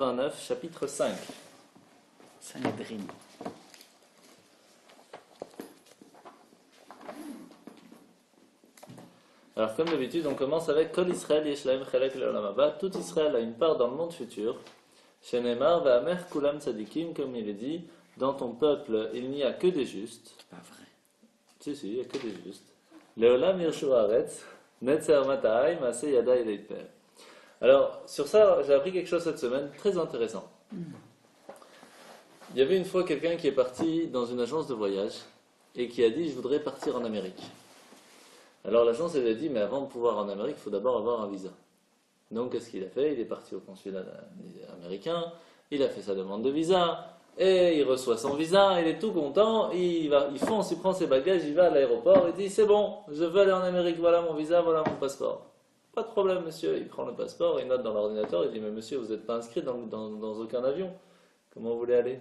89, chapitre 5. Sanhedrin. Alors comme d'habitude, on commence avec Kol Israël Yeshlaim Chelek Leolam Haba. Tout Israël a une part dans le monde futur. Shenemar Va'amer Kulam Tzadikim, comme il est dit, dans ton peuple il n'y a que des justes. C'est pas vrai. Si, il n'y a que des justes. Leolam Yershu Haaretz, Netzer Matahai, Maaseh Yadai Leitper. Alors, sur ça, j'ai appris quelque chose cette semaine, très intéressant. Il y avait une fois quelqu'un qui est parti dans une agence de voyage et qui a dit « Je voudrais partir en Amérique ». Alors l'agence elle a dit « Mais avant de pouvoir en Amérique, il faut d'abord avoir un visa ». Donc qu'est-ce qu'il a fait? Il est parti au consulat américain, il a fait sa demande de visa, et il reçoit son visa, il est tout content, il fonce, il prend ses bagages, il va à l'aéroport, il dit « C'est bon, je veux aller en Amérique, voilà mon visa, voilà mon passeport ». Pas de problème, monsieur. Il prend le passeport, il note dans l'ordinateur, il dit « Mais monsieur, vous n'êtes pas inscrit dans aucun avion. Comment vous voulez aller ?»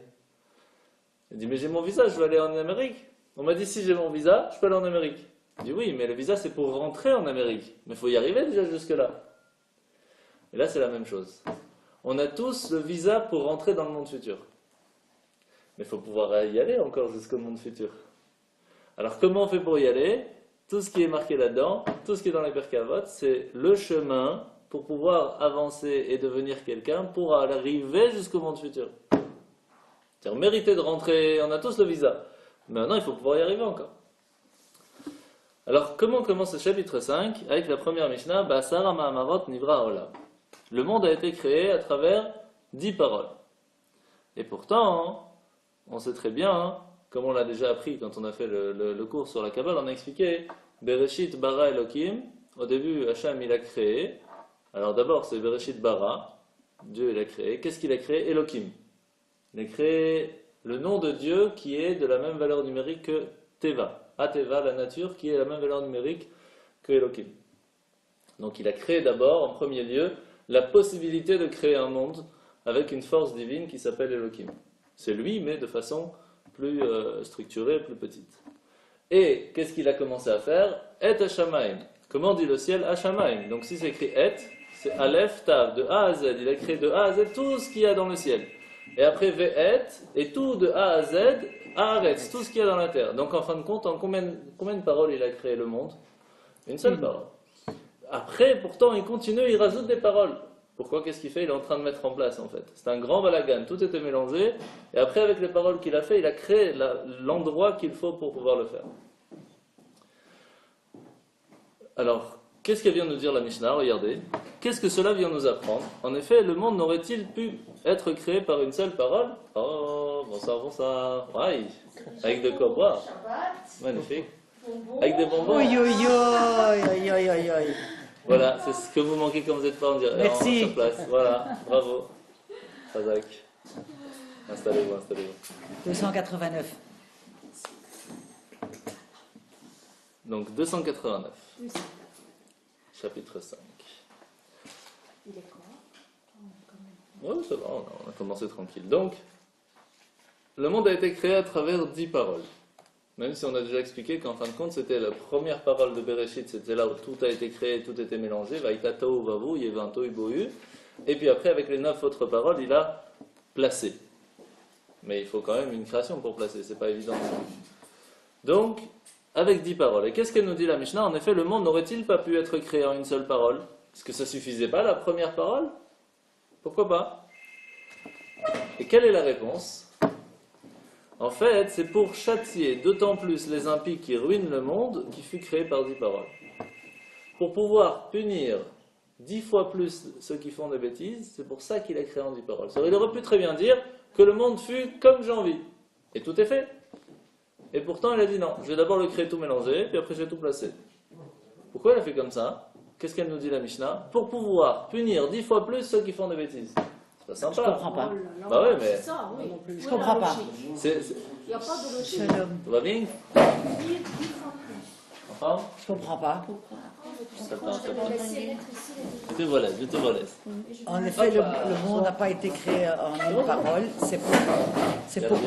Il dit « Mais j'ai mon visa, je veux aller en Amérique. » On m'a dit « Si j'ai mon visa, je peux aller en Amérique. » Il dit « Oui, mais le visa, c'est pour rentrer en Amérique. Mais il faut y arriver déjà jusque-là. » Et là, c'est la même chose. On a tous le visa pour rentrer dans le monde futur. Mais il faut pouvoir y aller encore jusqu'au monde futur. Alors, comment on fait pour y aller ? Tout ce qui est marqué là-dedans, tout ce qui est dans les Pirkei Avot, c'est le chemin pour pouvoir avancer et devenir quelqu'un pour arriver jusqu'au monde futur. C'est-à-dire mériter de rentrer, on a tous le visa. Mais maintenant, il faut pouvoir y arriver encore. Alors, comment commence le chapitre 5 avec la première Mishnah, Ba'asar Ma'amarot Nivra Olam. Le monde a été créé à travers 10 paroles. Et pourtant, on sait très bien, comme on l'a déjà appris quand on a fait le cours sur la Kabbale, on a expliqué Bereshit bara Elokim. Au début, Hachem il a créé. Alors d'abord, c'est Bereshit bara. Dieu il a créé. Qu'est-ce qu'il a créé? Elokim. Il a créé le nom de Dieu qui est de la même valeur numérique que Teva. Ateva, la nature, qui est la même valeur numérique que Elokim. Donc il a créé d'abord, en premier lieu, la possibilité de créer un monde avec une force divine qui s'appelle Elokim. C'est lui, mais de façon plus structurée, plus petite. Et qu'est-ce qu'il a commencé à faire? Et Hashamaim. Comment dit le ciel? Hashamaim. Donc si c'est écrit Et, c'est Aleph, Tav, de A à Z. Il a créé de A à Z tout ce qu'il y a dans le ciel. Et après Ve'et, et tout de A à Z, Haaretz, tout ce qu'il y a dans la terre. Donc en fin de compte, en combien de paroles il a créé le monde? Une seule parole. Après, pourtant, il continue, il rajoute des paroles. Pourquoi? Qu'est-ce qu'il fait? Il est en train de mettre en place en fait. C'est un grand balagan, tout était mélangé. Et après, avec les paroles qu'il a fait, il a créé l'endroit qu'il faut pour pouvoir le faire. Alors, qu'est-ce qu'elle vient nous dire la Mishnah? Regardez. Qu'est-ce que cela vient nous apprendre? En effet, le monde n'aurait-il pu être créé par une seule parole? Oh, bonsoir. Ouais. Avec de quoi boire. Magnifique. Avec des bonbons. Oi. Voilà, c'est ce que vous manquez quand vous n'êtes pas Merci. sur place. Voilà, bravo. Razak. Installez-vous. 289. Donc 289. Chapitre 5. Il est quoi? Oui, ça va, on a commencé tranquille. Donc, le monde a été créé à travers 10 paroles. Même si on a déjà expliqué qu'en fin de compte, c'était la première parole de Bereshit, c'était là où tout a été créé, tout était mélangé. Vaïta tohu vavu, il y avait un tohu bohu. Et puis après, avec les 9 autres paroles, il a placé. Mais il faut quand même une création pour placer, c'est pas évident. Donc, avec 10 paroles. Et qu'est-ce qu'elle nous dit la Mishnah? En effet, le monde n'aurait-il pas pu être créé en une seule parole? Est-ce que ça suffisait pas, la première parole? Pourquoi pas? Et quelle est la réponse? En fait, c'est pour châtier d'autant plus les impies qui ruinent le monde qui fut créé par 10 paroles. Pour pouvoir punir 10 fois plus ceux qui font des bêtises, c'est pour ça qu'il a créé en 10 paroles. Il aurait pu très bien dire que le monde fut comme j'ai envie. Et tout est fait. Et pourtant, il a dit non, je vais d'abord le créer tout mélangé, puis après je vais tout placer. Pourquoi il a fait comme ça? Qu'est-ce qu'elle nous dit la Mishnah? Pour pouvoir punir 10 fois plus ceux qui font des bêtises. C'est pas sympa. Je comprends pas. Bah ouais, mais... Ça, oui. Je comprends pas. Il n'y a pas de logique. Shalom. Tout va bien? Enfin? Je comprends pas. Je te laisse. En effet, le monde n'a pas été créé en une parole. C'est pour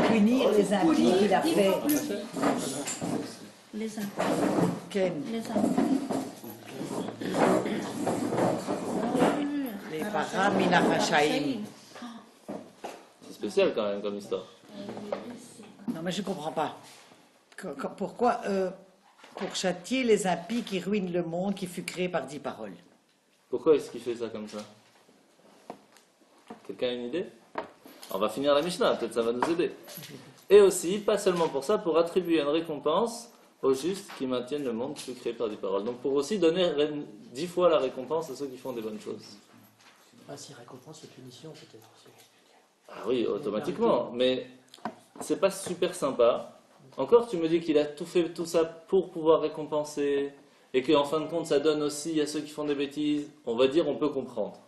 punir les impies qu'il a fait. Les impies. Ken. Les impies. Les paramina rashaim. C'est spécial quand même comme histoire. Non, mais je ne comprends pas. Pourquoi pour châtier les impies qui ruinent le monde qui fut créé par 10 paroles? Pourquoi est-ce qu'il fait ça comme ça? Quelqu'un a une idée? On va finir la Mishnah, peut-être ça va nous aider. Et aussi, pas seulement pour ça, pour attribuer une récompense aux justes qui maintiennent le monde qui fut créé par 10 paroles. Donc pour aussi donner 10 fois la récompense à ceux qui font des bonnes choses. Ah, si récompense et punition, peut-être aussi. Ah oui, automatiquement, mais c'est pas super sympa. Encore, tu me dis qu'il a tout fait tout ça pour pouvoir récompenser, et qu'en fin de compte, ça donne aussi à ceux qui font des bêtises. On va dire, on peut comprendre.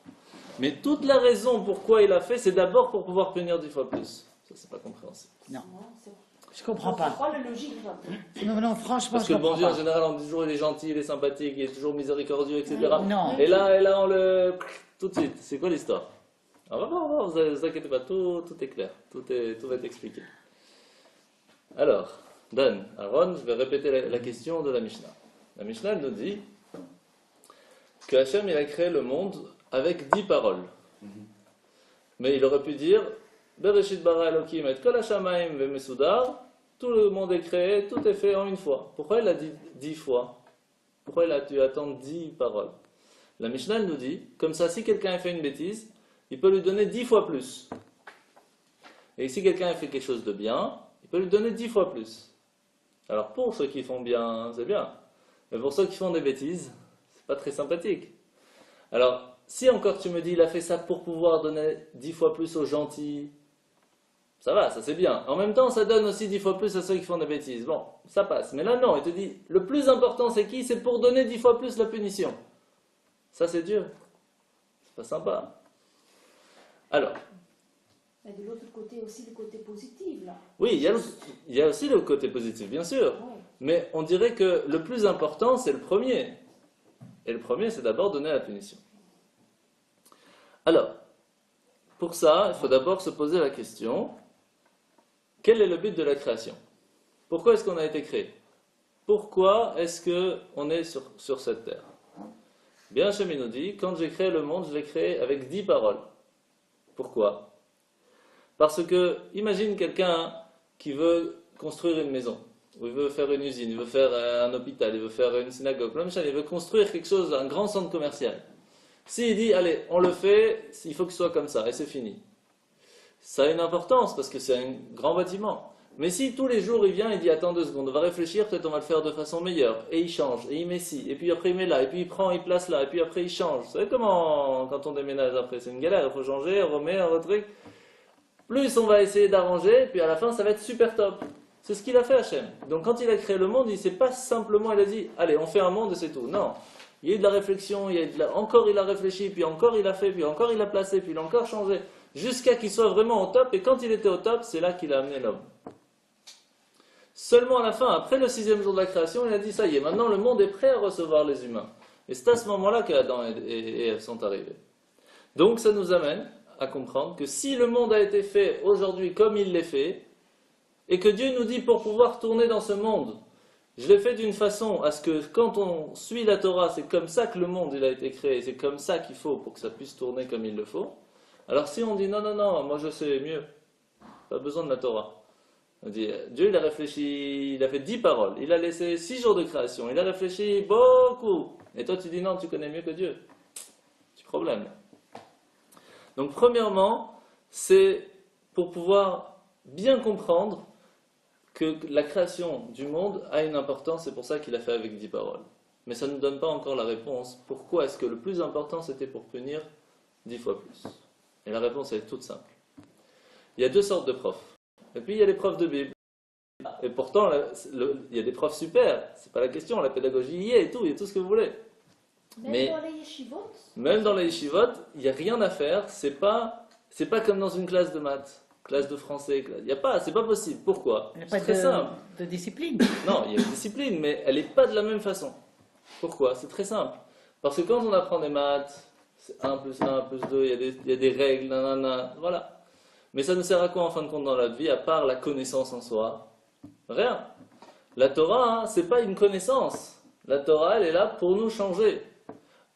Mais toute la raison pourquoi il a fait, c'est d'abord pour pouvoir punir 10 fois plus. Ça, c'est pas compréhensible. Non, je comprends pas. C'est pas la logique. Non, franchement, Parce je que le bon comprends Dieu, en pas. général, on dit toujours il est gentil, il est sympathique, il est toujours miséricordieux, etc. Non. Et là, on le... Tout de suite, c'est quoi l'histoire? On va voir, vous inquiétez pas, tout est clair, tout va être expliqué. Alors, Dan, Aaron, je vais répéter la question de la Mishnah. La Mishnah, elle nous dit que Hachem, il a créé le monde avec 10 paroles. Mais il aurait pu dire Bereshit bara Elokim et kol hashamayim ve'mesudar, tout le monde est créé, tout est fait en une fois. Pourquoi il a dit 10 fois? Pourquoi il a dû attendre 10 paroles? La Mishnah nous dit, comme ça, si quelqu'un a fait une bêtise, il peut lui donner 10 fois plus. Et si quelqu'un a fait quelque chose de bien, il peut lui donner 10 fois plus. Alors pour ceux qui font bien, c'est bien. Mais pour ceux qui font des bêtises, c'est pas très sympathique. Alors, si encore tu me dis, il a fait ça pour pouvoir donner 10 fois plus aux gentils, ça va, ça c'est bien. En même temps, ça donne aussi 10 fois plus à ceux qui font des bêtises. Bon, ça passe. Mais là, non, il te dit, le plus important c'est qui? C'est pour donner 10 fois plus la punition. Ça c'est dur. C'est pas sympa. Alors. Mais de l'autre côté aussi le côté positif là. Oui, il y a aussi le côté positif, bien sûr. Ouais. Mais on dirait que le plus important, c'est le premier. Et le premier, c'est d'abord donner la punition. Alors, pour ça, il faut d'abord se poser la question, quel est le but de la création? Pourquoi est-ce qu'on a été créé? Pourquoi est-ce qu'on est sur cette terre? Bien, Hachem nous dit, quand j'ai créé le monde, je l'ai créé avec 10 paroles. Pourquoi? Parce que, imagine quelqu'un qui veut construire une maison, ou il veut faire une usine, il veut faire un hôpital, il veut faire une synagogue, il veut construire quelque chose, un grand centre commercial. S'il dit, allez, on le fait, il faut que ce soit comme ça, et c'est fini. Ça a une importance, parce que c'est un grand bâtiment. Mais si tous les jours il vient et dit, attends 2 secondes, on va réfléchir, peut-être on va le faire de façon meilleure, et il change, et il met ci, et puis après il met là, et puis il prend, il place là, et puis après il change. Vous savez comment, quand on déménage après, c'est une galère, il faut changer, on remet, un truc. Plus on va essayer d'arranger, puis à la fin ça va être super top. C'est ce qu'il a fait Hachem. Donc quand il a créé le monde, il s'est pas simplement, il a dit, allez, on fait un monde et c'est tout. Non. Il y a eu de la réflexion, encore il a réfléchi, puis encore il a fait, puis encore il a placé, puis il a encore changé, jusqu'à qu'il soit vraiment au top, et quand il était au top, c'est là qu'il a amené l'homme. Seulement à la fin, après le 6e jour de la création, il a dit, ça y est, maintenant le monde est prêt à recevoir les humains. Et c'est à ce moment-là qu'Adam et Ève sont arrivés. Donc ça nous amène à comprendre que si le monde a été fait aujourd'hui comme il l'est fait, et que Dieu nous dit pour pouvoir tourner dans ce monde, je l'ai fait d'une façon à ce que quand on suit la Torah, c'est comme ça que le monde il a été créé, c'est comme ça qu'il faut pour que ça puisse tourner comme il le faut. Alors si on dit non, moi je sais mieux, pas besoin de la Torah. On dit, Dieu il a réfléchi, il a fait 10 paroles, il a laissé 6 jours de création, il a réfléchi beaucoup. Et toi tu dis non, tu connais mieux que Dieu. Petit problème. Donc premièrement, c'est pour pouvoir bien comprendre que la création du monde a une importance, c'est pour ça qu'il a fait avec 10 paroles. Mais ça ne nous donne pas encore la réponse. Pourquoi est-ce que le plus important c'était pour punir 10 fois plus? Et la réponse est toute simple. Il y a 2 sortes de profs. Et puis il y a les profs de Bible. Et pourtant, il y a des profs super. C'est pas la question, la pédagogie y est et tout, il y a tout ce que vous voulez. Même dans les yeshivot? Même dans les yeshivot, il n'y a rien à faire. C'est pas comme dans une classe de maths, classe de français. C'est pas possible. Pourquoi? Il n'y a C'est pas très simple. de discipline. Non, il y a une discipline, mais elle n'est pas de la même façon. Pourquoi? C'est très simple. Parce que quand on apprend des maths, c'est 1 plus 1 plus 2, il y a des règles, nanana, voilà. Mais ça nous sert à quoi en fin de compte dans notre vie, à part la connaissance en soi? Rien. La Torah, c'est pas une connaissance. La Torah, elle est là pour nous changer.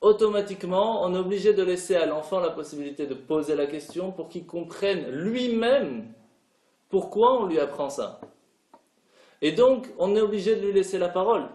automatiquement, on est obligé de laisser à l'enfant la possibilité de poser la question pour qu'il comprenne lui-même pourquoi on lui apprend ça. Et donc, on est obligé de lui laisser la parole.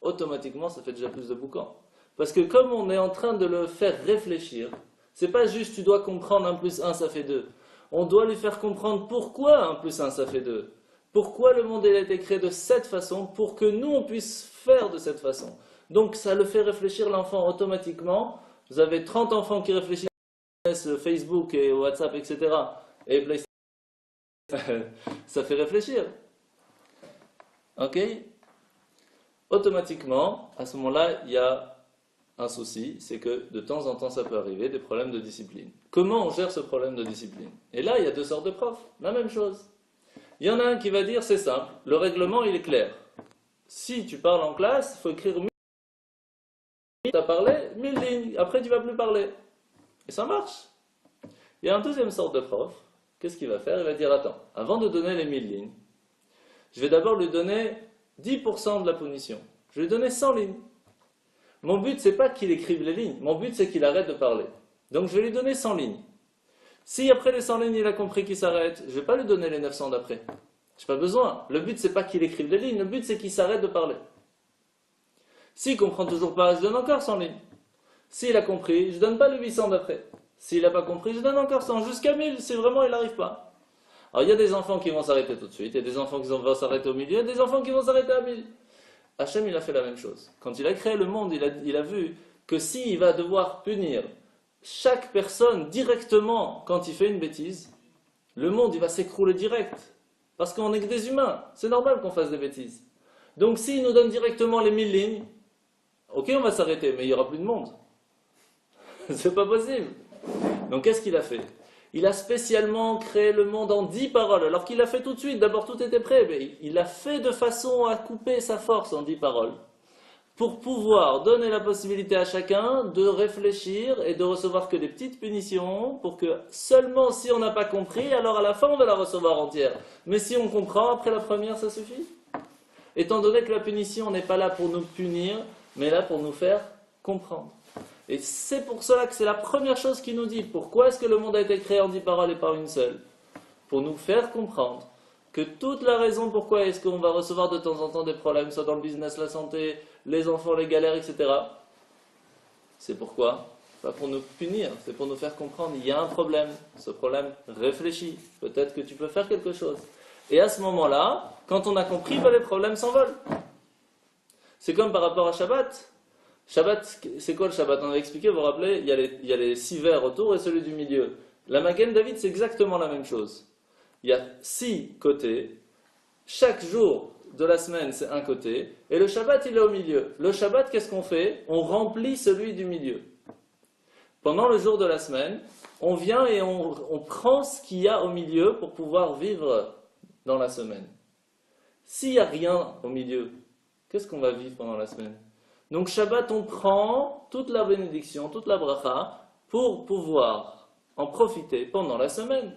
Automatiquement, ça fait déjà plus de boucan. Parce que comme on est en train de le faire réfléchir, c'est pas juste tu dois comprendre 1 plus 1 ça fait 2. On doit lui faire comprendre pourquoi 1 plus 1 ça fait 2. Pourquoi le monde a été créé de cette façon pour que nous on puisse faire de cette façon. Donc ça le fait réfléchir l'enfant automatiquement. Vous avez 30 enfants qui réfléchissent à Facebook et WhatsApp, etc. Et PlayStation, ça fait réfléchir. Ok? Automatiquement, à ce moment-là, il y a un souci, c'est que de temps en temps, ça peut arriver, des problèmes de discipline. Comment on gère ce problème de discipline? Et là, il y a 2 sortes de profs, la même chose. Il y en a un qui va dire, c'est simple, le règlement, il est clair. Si tu parles en classe, il faut écrire 1000 lignes. Tu as parlé, 1000 lignes, après tu ne vas plus parler. Et ça marche. Il y a un deuxième sorte de prof, qu'est-ce qu'il va faire? Il va dire, attends, avant de donner les 1000 lignes, je vais d'abord lui donner 10% de la punition. Je vais lui donner 100 lignes. Mon but, c'est pas qu'il écrive les lignes. Mon but, c'est qu'il arrête de parler. Donc, je vais lui donner 100 lignes. Si après les 100 lignes, il a compris qu'il s'arrête, je ne vais pas lui donner les 900 d'après. Je n'ai pas besoin. Le but, c'est pas qu'il écrive les lignes. Le but, c'est qu'il s'arrête de parler. S'il ne comprend toujours pas, je donne encore 100 lignes. S'il a compris, je ne donne pas le 800 d'après. S'il n'a pas compris, je donne encore 100. Jusqu'à 1000, si vraiment il n'arrive pas. Alors, il y a des enfants qui vont s'arrêter tout de suite. Il y a des enfants qui vont s'arrêter au milieu. Il y a des enfants qui vont s'arrêter à 1000. Hachem, il a fait la même chose. Quand il a créé le monde, il a vu que s'il va devoir punir chaque personne directement quand il fait une bêtise, le monde, il va s'écrouler direct. Parce qu'on n'est que des humains. C'est normal qu'on fasse des bêtises. Donc, s'il nous donne directement les 1000 lignes, ok, on va s'arrêter, mais il n'y aura plus de monde. C'est pas possible. Donc, qu'est-ce qu'il a fait? Il a spécialement créé le monde en 10 paroles, alors qu'il l'a fait tout de suite. D'abord, tout était prêt, mais il l'a fait de façon à couper sa force en 10 paroles, pour pouvoir donner la possibilité à chacun de réfléchir et de recevoir que des petites punitions, pour que seulement si on n'a pas compris, alors à la fin on va la recevoir entière. Mais si on comprend, après la première, ça suffit. Étant donné que la punition n'est pas là pour nous punir, mais là pour nous faire comprendre. Et c'est pour cela que c'est la première chose qu'il nous dit. Pourquoi est-ce que le monde a été créé en 10 paroles et pas une seule? Pour nous faire comprendre que toute la raison pourquoi est-ce qu'on va recevoir de temps en temps des problèmes, soit dans le business, la santé, les enfants, les galères, etc. C'est pourquoi? Pas pour nous punir, c'est pour nous faire comprendre. Il y a un problème, ce problème, réfléchis. Peut-être que tu peux faire quelque chose. Et à ce moment-là, quand on a compris, les problèmes s'envolent. C'est comme par rapport à Shabbat. Shabbat, c'est quoi le Shabbat? On avait expliqué, vous vous rappelez, il y a les 6 vers autour et celui du milieu. La Magen David, c'est exactement la même chose. Il y a 6 côtés. Chaque jour de la semaine, c'est un côté. Et le Shabbat, il est au milieu. Le Shabbat, qu'est-ce qu'on fait? On remplit celui du milieu. Pendant le jour de la semaine, on vient et on prend ce qu'il y a au milieu pour pouvoir vivre dans la semaine. S'il n'y a rien au milieu, qu'est-ce qu'on va vivre pendant la semaine? Donc Shabbat, on prend toute la bénédiction, toute la bracha, pour pouvoir en profiter pendant la semaine.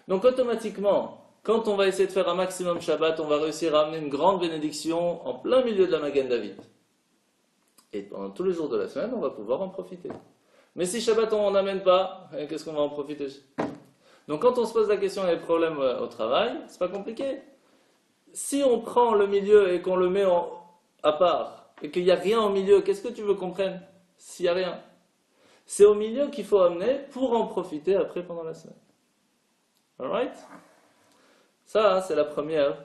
Donc automatiquement, quand on va essayer de faire un maximum Shabbat, on va réussir à amener une grande bénédiction en plein milieu de la Magen David. Et pendant tous les jours de la semaine, on va pouvoir en profiter. Mais si Shabbat, on n'en amène pas, qu'est-ce qu'on va en profiter? Donc quand on se pose la question des problèmes au travail, c'est pas compliqué. Si on prend le milieu et qu'on le met à part, et qu'il n'y a rien au milieu, qu'est-ce que tu veux qu'on prenne s'il n'y a rien? C'est au milieu qu'il faut amener pour en profiter après pendant la semaine. Alright? Ça, c'est la première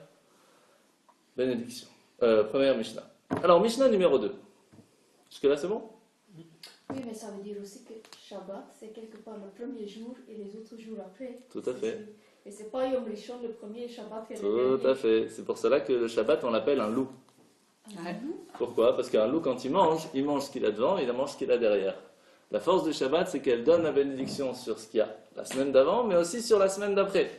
bénédiction. Première Mishnah. Alors, Mishnah numéro 2. Jusque-là, c'est bon? Oui, mais ça veut dire aussi que Shabbat, c'est quelque part le premier jour et les autres jours après. Tout à fait. Et c'est pas Yom Rishon, le premier Shabbat. Tout à fait. C'est pour cela que le Shabbat, on l'appelle un loup. Un loup? Pourquoi? Parce qu'un loup, quand il mange ce qu'il a devant et il mange ce qu'il a derrière. La force du Shabbat, c'est qu'elle donne la bénédiction sur ce qu'il y a la semaine d'avant, mais aussi sur la semaine d'après.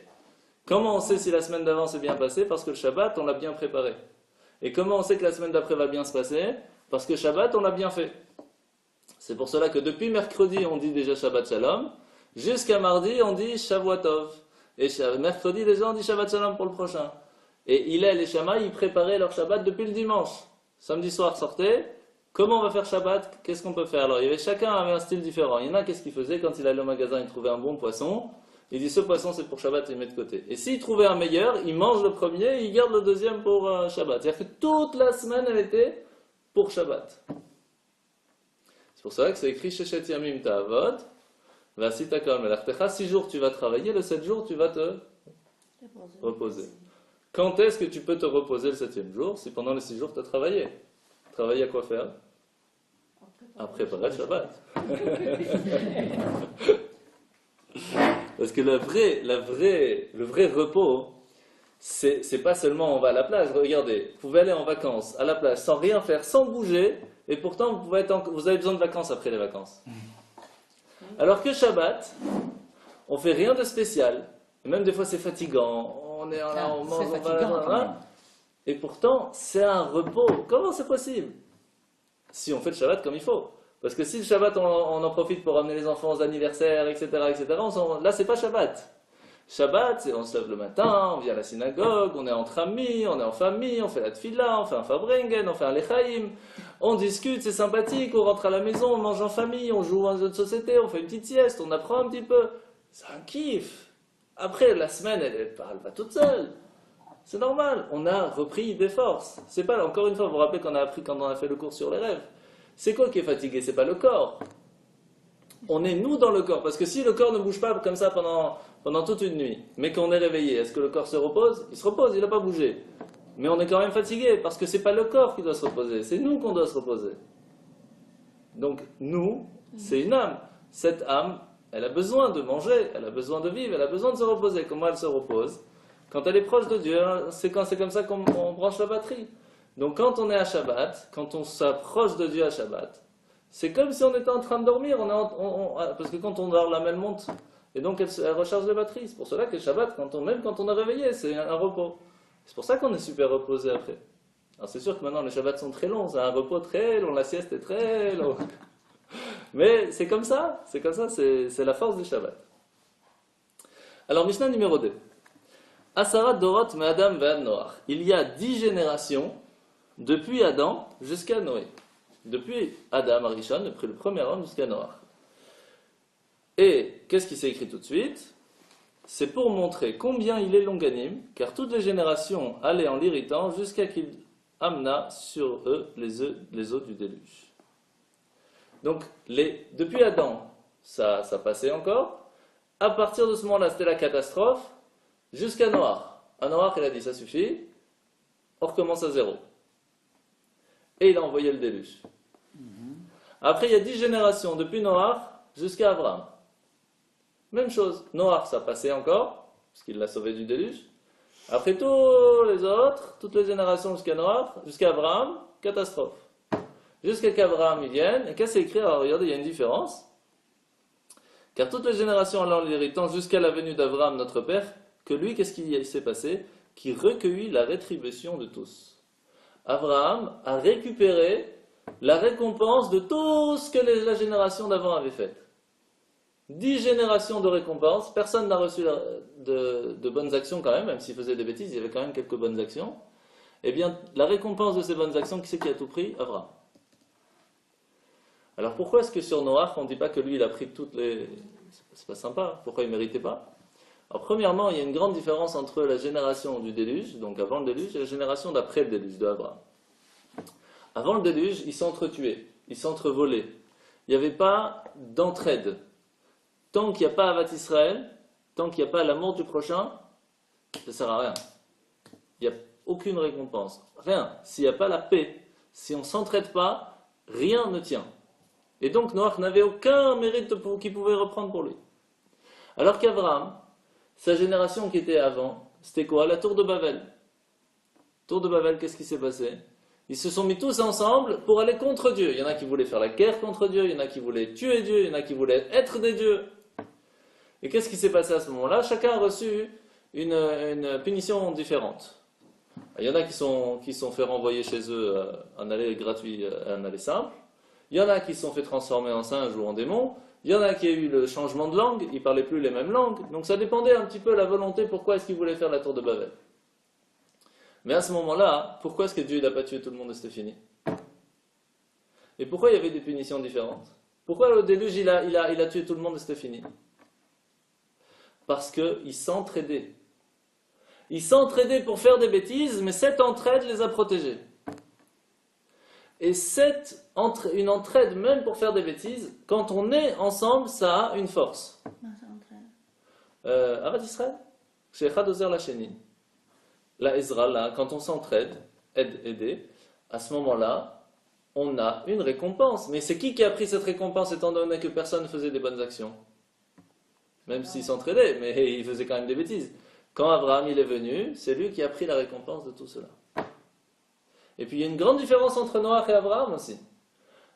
Comment on sait si la semaine d'avant s'est bien passée? Parce que le Shabbat, on l'a bien préparé. Et comment on sait que la semaine d'après va bien se passer? Parce que Shabbat, on l'a bien fait. C'est pour cela que depuis mercredi, on dit déjà Shabbat Shalom, jusqu'à mardi, on dit Shavuotov. Et mercredi, déjà, on dit Shabbat Shalom pour le prochain. Et Hillel et Shammai, ils préparaient leur Shabbat depuis le dimanche. Samedi soir, sortez, Comment on va faire Shabbat? Qu'est-ce qu'on peut faire? Alors, chacun avait un style différent. Il y en a, qu'est-ce qu'il faisait? Quand il allait au magasin, il trouvait un bon poisson. Il dit, ce poisson, c'est pour Shabbat, il met de côté. Et s'il trouvait un meilleur, il mange le premier et il garde le deuxième pour Shabbat. C'est-à-dire que toute la semaine, elle était pour Shabbat. C'est pour ça que c'est écrit, Sheshet Yamim Ta'avod, Vasita Kol Melartecha, 6 jours tu vas travailler, le 7 jours tu vas te reposer. Quand est-ce que tu peux te reposer le 7e jour? Si pendant les 6 jours tu as travaillé. Travailler à quoi faire? À préparer le Shabbat. Parce que le vrai repos, c'est pas seulement on va à la plage. Regardez, vous pouvez aller en vacances à la plage sans rien faire, sans bouger, et pourtant vous avez besoin de vacances après les vacances. Alors que Shabbat, on fait rien de spécial, et même des fois c'est fatigant, on mange, on va, et pourtant c'est un repos. Comment c'est possible? Si on fait le Shabbat comme il faut. Parce que si le Shabbat, on en profite pour amener les enfants aux anniversaires, etc., là, c'est pas Shabbat. Shabbat, c'est on se lève le matin, on vient à la synagogue, on est entre amis, on est en famille, on fait la tefila, on fait un fabrengen, on fait un lechaim, on discute, c'est sympathique, on rentre à la maison, on mange en famille, on joue à un jeu de société, on fait une petite sieste, on apprend un petit peu. C'est un kiff. Après, la semaine, elle va toute seule. C'est normal, on a repris des forces. C'est pas, encore une fois, vous vous rappelez qu'on a appris quand on a fait le cours sur les rêves. C'est quoi qui est fatigué? C'est pas le corps. On est nous dans le corps. Parce que si le corps ne bouge pas comme ça pendant toute une nuit, mais qu'on est réveillé, est-ce que le corps se repose? Il se repose, il n'a pas bougé. Mais on est quand même fatigué, parce que c'est pas le corps qui doit se reposer, c'est nous qu'on doit se reposer. Donc nous, c'est une âme. Cette âme, elle a besoin de manger, elle a besoin de vivre, elle a besoin de se reposer. Comment elle se repose? Quand elle est proche de Dieu, c'est comme ça qu'on branche la batterie. Donc quand on est à Shabbat, quand on s'approche de Dieu à Shabbat, c'est comme si on était en train de dormir, parce que quand on dort, la elle monte, et donc elle recharge les batteries. C'est pour cela que Shabbat, même quand on est réveillé, c'est un repos. C'est pour ça qu'on est super reposé après. Alors c'est sûr que maintenant les Shabbats sont très longs, c'est un repos très long, la sieste est très longue. Mais c'est comme ça, c'est la force du Shabbat. Alors Mishnah numéro 2. Asara Dorot me Adam ve'ad Noach. Il y a 10 générations depuis Adam jusqu'à Noé. Depuis Adam Arishon, depuis le premier homme jusqu'à Noach. Et qu'est-ce qui s'est écrit tout de suite? C'est pour montrer combien il est longanime, car toutes les générations allaient en l'irritant jusqu'à qu'il amena sur eux les eaux du déluge. Donc, depuis Adam, ça passait encore. À partir de ce moment-là, c'était la catastrophe, jusqu'à Noach. À Noach, il a dit, ça suffit, on recommence à zéro. Et il a envoyé le déluge. Après, il y a 10 générations, depuis Noach jusqu'à Abraham. Même chose, Noach, ça passait encore, parce qu'il l'a sauvé du déluge. Après tous les autres, toutes les générations jusqu'à Noach, jusqu'à Abraham, catastrophe. Jusqu'à qu'Abraham y vienne, et qu'est-ce que c'est écrit? Alors regardez, il y a une différence. Car toutes les générations allant l'héritant jusqu'à la venue d'Abraham, notre père, que lui, qu'est-ce qui s'est passé? Qui recueillit la rétribution de tous. Abraham a récupéré la récompense de tout ce que la génération d'avant avait fait. 10 générations de récompenses, personne n'a reçu de bonnes actions quand même s'il faisait des bêtises, il y avait quand même quelques bonnes actions. Eh bien, la récompense de ces bonnes actions, qui c'est qui a tout pris? Abraham. Alors pourquoi est-ce que sur Noach, on ne dit pas que lui, il a pris toutes les... C'est pas sympa, pourquoi il ne méritait pas? Alors premièrement, il y a une grande différence entre la génération du déluge, donc avant le déluge, et la génération d'après le déluge, de Abraham. Avant le déluge, ils s'entretuaient, ils s'entrevolés. Il n'y avait pas d'entraide. Tant qu'il n'y a pas Avat Israël, tant qu'il n'y a pas l'amour du prochain, ça ne sert à rien. Il n'y a aucune récompense. Rien. S'il n'y a pas la paix, si on ne s'entraide pas, rien ne tient. Et donc Noach n'avait aucun mérite qu'il pouvait reprendre pour lui. Alors qu'Abraham, sa génération qui était avant, c'était quoi? La tour de Babel. Tour de Babel, qu'est-ce qui s'est passé? Ils se sont mis tous ensemble pour aller contre Dieu. Il y en a qui voulaient faire la guerre contre Dieu, il y en a qui voulaient tuer Dieu, il y en a qui voulaient être des dieux. Et qu'est-ce qui s'est passé à ce moment-là? Chacun a reçu une punition différente. Il y en a qui sont fait renvoyer chez eux un aller gratuit, un aller simple. Il y en a qui se sont fait transformer en singe ou en démon. Il y en a qui a eu le changement de langue, ils ne parlaient plus les mêmes langues. Donc ça dépendait un petit peu de la volonté, pourquoi est-ce qu'ils voulaient faire la tour de Babel. Mais à ce moment-là, pourquoi est-ce que Dieu n'a pas tué tout le monde et c'était fini? Et pourquoi il y avait des punitions différentes? Pourquoi le déluge, il a tué tout le monde et c'était fini? Parce qu'ils s'entraidaient. Ils s'entraidaient pour faire des bêtises, mais cette entraide les a protégés. Et une entraide, même pour faire des bêtises, quand on est ensemble, ça a une force. Avat Israël, chez Echad Ozer Lasheni. La Ezra, là, quand on s'entraide, aider, à ce moment-là, on a une récompense. Mais c'est qui a pris cette récompense étant donné que personne ne faisait des bonnes actions? Même s'il s'entraidait, mais il faisait quand même des bêtises. Quand Abraham il est venu, c'est lui qui a pris la récompense de tout cela. Et puis il y a une grande différence entre Noach et Abraham aussi.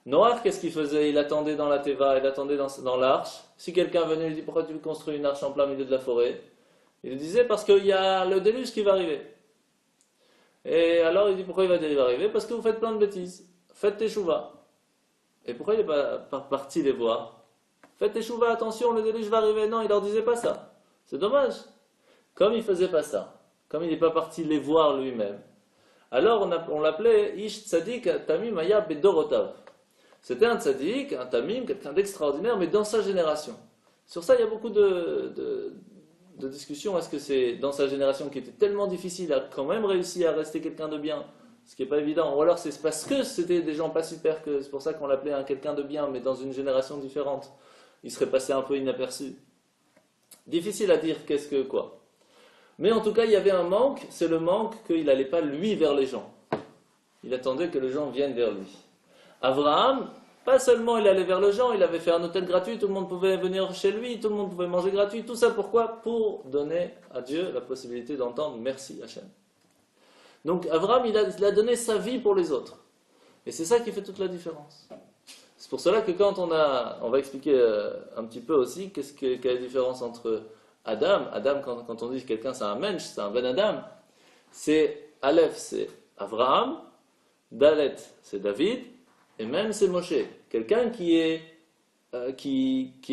Noach, qu'est-ce qu'il faisait? Il attendait dans la Teva, il attendait dans l'arche. Si quelqu'un venait lui dit pourquoi tu construis une arche en plein milieu de la forêt, il lui disait parce qu'il y a le déluge qui va arriver. Et alors il dit pourquoi il va arriver? Parce que vous faites plein de bêtises. Faites teshuva. Et pourquoi il n'est pas parti les voir? Faites teshuva, attention, le déluge va arriver. Non, il leur disait pas ça. C'est dommage. Comme il faisait pas ça, comme il n'est pas parti les voir lui-même, alors on l'appelait Ish Tzadik Tamim Aya Bedorotav. C'était un Tzadik, un Tamim, quelqu'un d'extraordinaire, mais dans sa génération. Sur ça, il y a beaucoup de discussions. Est-ce que c'est dans sa génération qui était tellement difficile, a quand même réussi à rester quelqu'un de bien, ce qui n'est pas évident, ou alors c'est parce que c'était des gens pas super, que c'est pour ça qu'on l'appelait un quelqu'un de bien, mais dans une génération différente, il serait passé un peu inaperçu. Difficile à dire qu'est-ce que quoi. Mais en tout cas, il y avait un manque, c'est le manque qu'il n'allait pas lui vers les gens. Il attendait que les gens viennent vers lui. Abraham, pas seulement il allait vers les gens, il avait fait un hôtel gratuit, tout le monde pouvait venir chez lui, tout le monde pouvait manger gratuit, tout ça pourquoi? Pour donner à Dieu la possibilité d'entendre merci Hachem. Donc Abraham, il a donné sa vie pour les autres. Et c'est ça qui fait toute la différence. C'est pour cela que quand on va expliquer un petit peu aussi quelle est la différence entre Adam, quand on dit que quelqu'un c'est un mensch, c'est un ben Adam, c'est Aleph, c'est Abraham, Dalet, c'est David, et même c'est Moshe. Quelqu'un qui est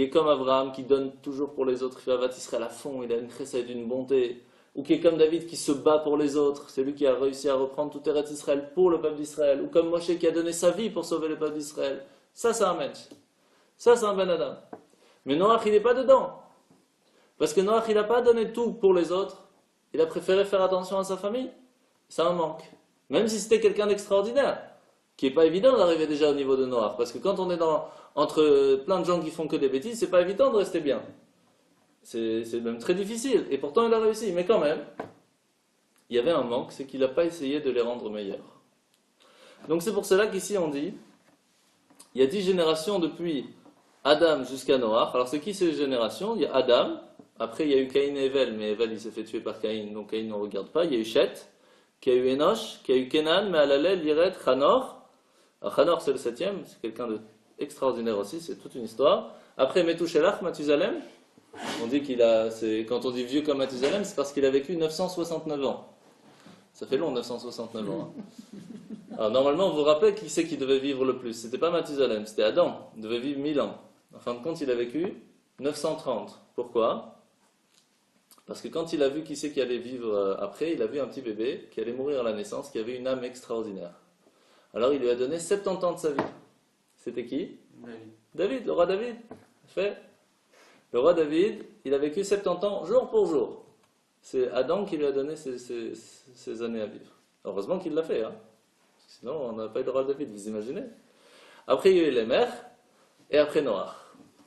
comme Abraham, qui donne toujours pour les autres, qui va Israël à fond, il a une chesed, une bonté, ou qui est comme David qui se bat pour les autres, c'est lui qui a réussi à reprendre tout Eretz Israël pour le peuple d'Israël, ou comme Moshe qui a donné sa vie pour sauver le peuple d'Israël. Ça c'est un mensch. Ça c'est un ben Adam. Mais Noach il n'est pas dedans. Parce que Noach, il n'a pas donné tout pour les autres. Il a préféré faire attention à sa famille. Ça en manque. Même si c'était quelqu'un d'extraordinaire, qui n'est pas évident d'arriver déjà au niveau de Noach. Parce que quand on est entre plein de gens qui font que des bêtises, c'est pas évident de rester bien. C'est même très difficile. Et pourtant, il a réussi. Mais quand même, il y avait un manque, c'est qu'il n'a pas essayé de les rendre meilleurs. Donc c'est pour cela qu'ici on dit, il y a 10 générations depuis Adam jusqu'à Noach. Alors c'est qui ces générations? Il y a Adam. Après, il y a eu Caïn et Evel, mais Evel, il s'est fait tuer par Caïn, donc Caïn, on ne regarde pas. Il y a eu Shet, qui a eu Enoch, qui a eu Kenan, Mehalalel, Yiret, Chanor. Alors, Chanor, c'est le 7e, c'est quelqu'un d'extraordinaire aussi, c'est toute une histoire. Après, Methuselah, Mathusalem. On dit quand on dit vieux comme Mathusalem, c'est parce qu'il a vécu 969 ans. Ça fait long, 969 ans. Hein. Alors, normalement, vous vous rappelez qui c'est qui devait vivre le plus? C'était pas Mathusalem, c'était Adam. Il devait vivre 1000 ans. En fin de compte, il a vécu 930. Pourquoi? Parce que quand il a vu qui c'est qui allait vivre après, il a vu un petit bébé qui allait mourir à la naissance, qui avait une âme extraordinaire. Alors il lui a donné 70 ans de sa vie. C'était qui? David, le roi David. Fait. Le roi David, il a vécu 70 ans jour pour jour. C'est Adam qui lui a donné ces années à vivre. Heureusement qu'il l'a fait, hein. Sinon on n'a pas eu le roi David, vous imaginez? Après il y a eu les mères, et après Noach.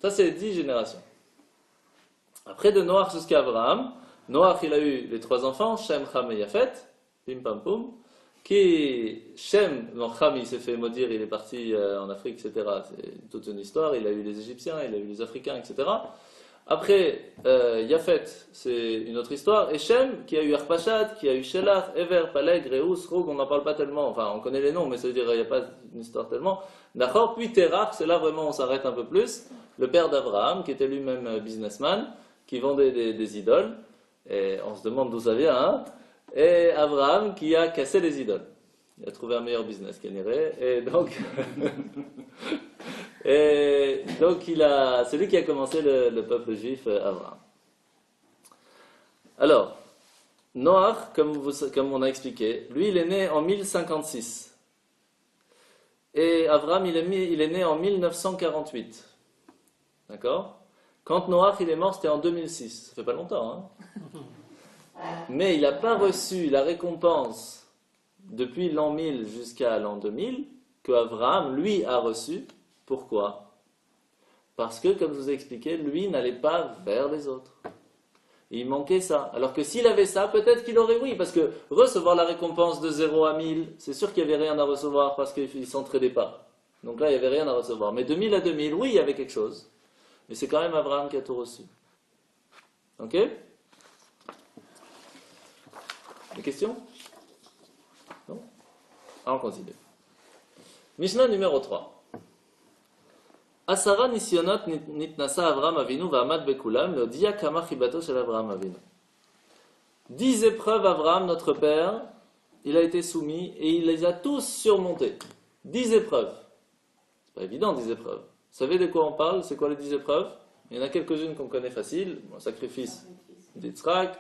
Ça c'est les 10 générations. Après de Noach jusqu'à Abraham, Noach il a eu les 3 enfants, Shem, Ham et Yafet, pim pam poum, qui Shem, non Ham il s'est fait maudire, il est parti en Afrique, etc. C'est toute une histoire, il a eu les Égyptiens, il a eu les Africains, etc. Après Yafet, c'est une autre histoire, et Shem qui a eu Arpachad, qui a eu Shelach, Ever, Paleg, Reus, Roug, on n'en parle pas tellement, enfin on connaît les noms, mais ça veut dire il n'y a pas une histoire tellement. D'accord, puis Terach, c'est là vraiment on s'arrête un peu plus, le père d'Abraham, qui était lui-même businessman, qui vendait des idoles, et on se demande d'où ça vient, hein, et Abraham qui a cassé les idoles. Il a trouvé un meilleur business qu'il n'irait, et donc, c'est lui qui a commencé le peuple juif, Abraham. Alors, Noach, comme on a expliqué, lui il est né en 1056. Et Avram, il est né en 1948. D'accord? Quand Noach, il est mort, c'était en 2006. Ça fait pas longtemps, hein? Mais il n'a pas reçu la récompense depuis l'an 1000 jusqu'à l'an 2000 que Avram, lui, a reçu. Pourquoi? Parce que, comme je vous ai expliqué, lui n'allait pas vers les autres. Il manquait ça. Alors que s'il avait ça, peut-être qu'il aurait oui. Parce que recevoir la récompense de 0 à 1000, c'est sûr qu'il n'y avait rien à recevoir parce qu'il ne s'entraidait pas. Donc là, il n'y avait rien à recevoir. Mais de 1000 à 2000, oui, il y avait quelque chose. Mais c'est quand même Abraham qui a tout reçu. Ok? Des questions? Non? Alors on continue. Mishnah numéro 3. Asara nisyonot nitnasa Avraham Avinu va'amad bekulam leodia kama chibato shel Avraham Avinu. 10 épreuves Avraham, notre père, il a été soumis et il les a tous surmontées. 10 épreuves. C'est pas évident, 10 épreuves. Vous savez de quoi on parle? C'est quoi les 10 épreuves? Il y en a quelques-unes qu'on connaît facile. Le sacrifice d'Yitzhak.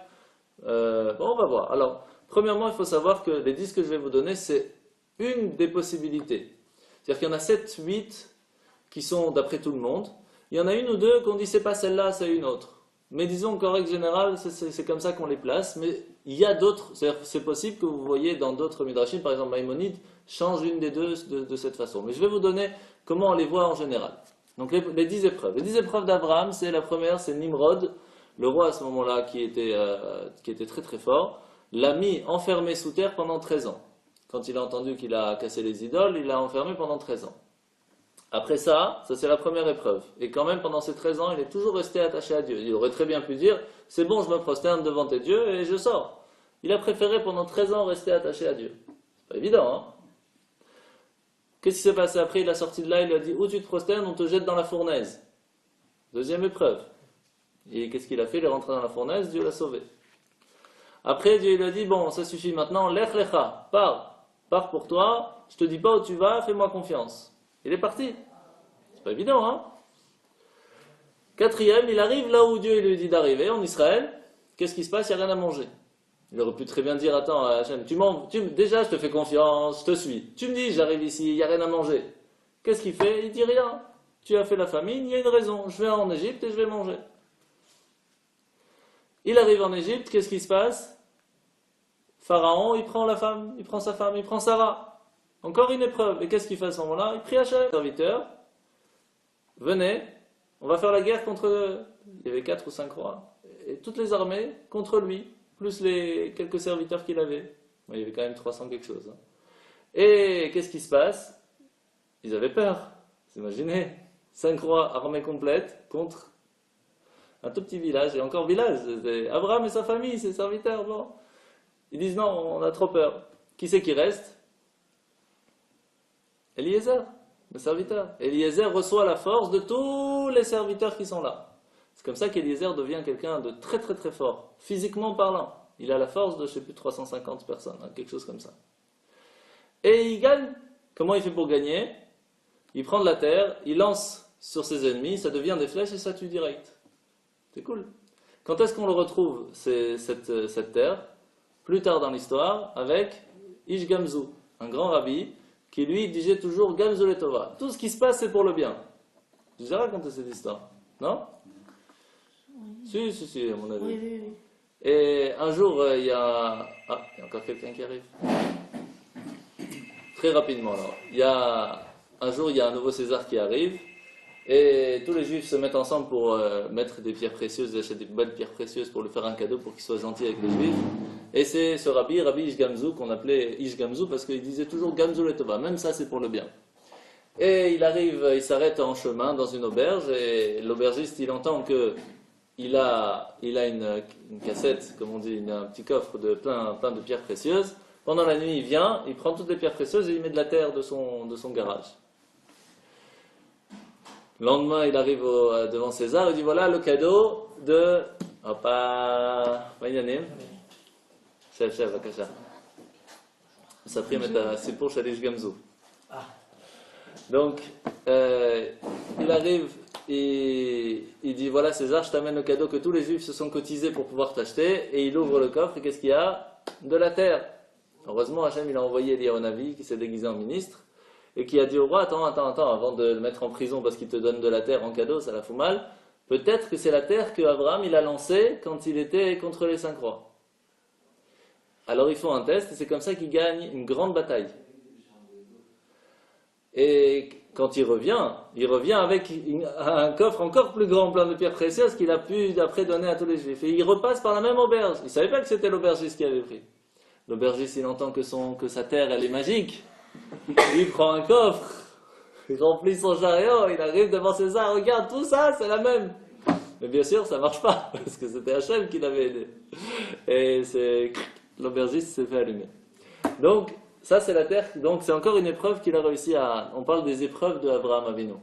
Bon, on va voir. Alors, premièrement, il faut savoir que les 10 que je vais vous donner, c'est une des possibilités. C'est-à-dire qu'il y en a 7, 8 qui sont d'après tout le monde. Il y en a une ou deux qu'on dit c'est pas celle-là, c'est une autre. Mais disons qu'en règle générale, c'est comme ça qu'on les place. Mais il y a d'autres, c'est possible que vous voyez dans d'autres midrashim, par exemple Maïmonide, change une des deux de cette façon. Mais je vais vous donner comment on les voit en général. Donc les 10 épreuves. Les 10 épreuves d'Abraham, c'est la première, c'est Nimrod, le roi à ce moment-là qui était très très fort, l'a mis enfermé sous terre pendant 13 ans. Quand il a entendu qu'il a cassé les idoles, il l'a enfermé pendant 13 ans. Après ça c'est la première épreuve. Et quand même, pendant ces 13 ans, il est toujours resté attaché à Dieu. Il aurait très bien pu dire, c'est bon, je me prosterne devant tes dieux et je sors. Il a préféré pendant 13 ans rester attaché à Dieu. C'est pas évident, hein? Qu'est-ce qui s'est passé après? Il a sorti de là, il a dit, où tu te prosternes, on te jette dans la fournaise. Deuxième épreuve. Et qu'est-ce qu'il a fait? Il est rentré dans la fournaise, Dieu l'a sauvé. Après, Dieu lui a dit, bon, ça suffit maintenant, lech lecha, pars pour toi, je te dis pas où tu vas, fais-moi confiance. Il est parti. C'est pas évident, hein? Quatrième, il arrive là où Dieu lui dit d'arriver, en Israël. Qu'est-ce qui se passe? Il n'y a rien à manger. Il aurait pu très bien dire, attends, Hachem, déjà je te fais confiance, je te suis. Tu me dis, j'arrive ici, il n'y a rien à manger. Qu'est-ce qu'il fait? Il dit rien. Tu as fait la famine, il y a une raison. Je vais en Égypte et je vais manger. Il arrive en Égypte, qu'est-ce qui se passe? Pharaon, il prend la femme, il prend sa femme, il prend Sarah. Encore une épreuve. Et qu'est-ce qu'il fait à ce moment-là? Il prie Hachem. Serviteur, venez, on va faire la guerre contre... Il y avait 4 ou 5 rois. Et toutes les armées contre lui, plus les quelques serviteurs qu'il avait. Bon, il y avait quand même 300 quelque chose. Hein. Et qu'est-ce qui se passe? Ils avaient peur. Vous imaginez? 5 rois armés complètes contre un tout petit village. Et encore village. C'est Abraham et sa famille, ses serviteurs. Bon. Ils disent non, on a trop peur. Qui c'est qui reste? Eliezer, le serviteur. Eliezer reçoit la force de tous les serviteurs qui sont là. C'est comme ça qu'Eliezer devient quelqu'un de très très très fort, physiquement parlant. Il a la force de, je ne sais plus, 350 personnes, hein, quelque chose comme ça. Et il gagne. Comment il fait pour gagner? Il prend de la terre, il lance sur ses ennemis, ça devient des flèches et ça tue direct. C'est cool. Quand est-ce qu'on le retrouve, cette terre? Plus tard dans l'histoire, avec Ish Gamzu, un grand rabbi, qui lui disait toujours Gamzu Letova. Tout ce qui se passe, c'est pour le bien. Je vous ai raconté cette histoire, non? Oui. Si, à mon avis. Oui. Et un jour, il y a encore quelqu'un qui arrive. Très rapidement, alors. Un jour, il y a un nouveau César qui arrive, et tous les Juifs se mettent ensemble pour mettre des pierres précieuses, acheter des belles pierres précieuses pour lui faire un cadeau pour qu'il soit gentil avec les Juifs. Et c'est ce Rabbi Ish Gamzu, qu'on appelait Ish Gamzu, parce qu'il disait toujours Gamzu Letova, même ça c'est pour le bien. Et il arrive, il s'arrête en chemin dans une auberge, et l'aubergiste, il entend que il a une cassette, comme on dit, un petit coffre de plein de pierres précieuses. Pendant la nuit, il vient, il prend toutes les pierres précieuses et il met de la terre de son garage. Le lendemain, il arrive devant César, il dit voilà le cadeau de... Chef, Akasha. Ça prie c'est pour Shalish Gamzu. Donc, il arrive et il dit voilà César, je t'amène le cadeau que tous les Juifs se sont cotisés pour pouvoir t'acheter. Et il ouvre le coffre et qu'est-ce qu'il y a? De la terre. Heureusement, Hachem il a envoyé Eliyahu Navi qui s'est déguisé en ministre. et qui a dit au roi, attends, avant de le mettre en prison parce qu'il te donne de la terre en cadeau, ça la fout mal, peut-être que c'est la terre que Abraham il a lancée quand il était contre les 5 rois. Alors ils font un test et c'est comme ça qu'il gagne une grande bataille. Et quand il revient avec un coffre encore plus grand plein de pierres précieuses qu'il a pu après donner à tous les juifs. Et il repasse par la même auberge. Il ne savait pas que c'était l'aubergiste qui avait pris. L'aubergiste, il entend que sa terre, elle est magique. Il prend un coffre, il remplit son chariot, il arrive devant César, regarde, tout ça, c'est la même. Mais bien sûr, ça ne marche pas, parce que c'était Hachem qui l'avait aidé. Et l'aubergiste s'est fait allumer. Donc, ça c'est la terre, donc c'est encore une épreuve qu'il a réussi à... On parle des épreuves de Abraham Avinu.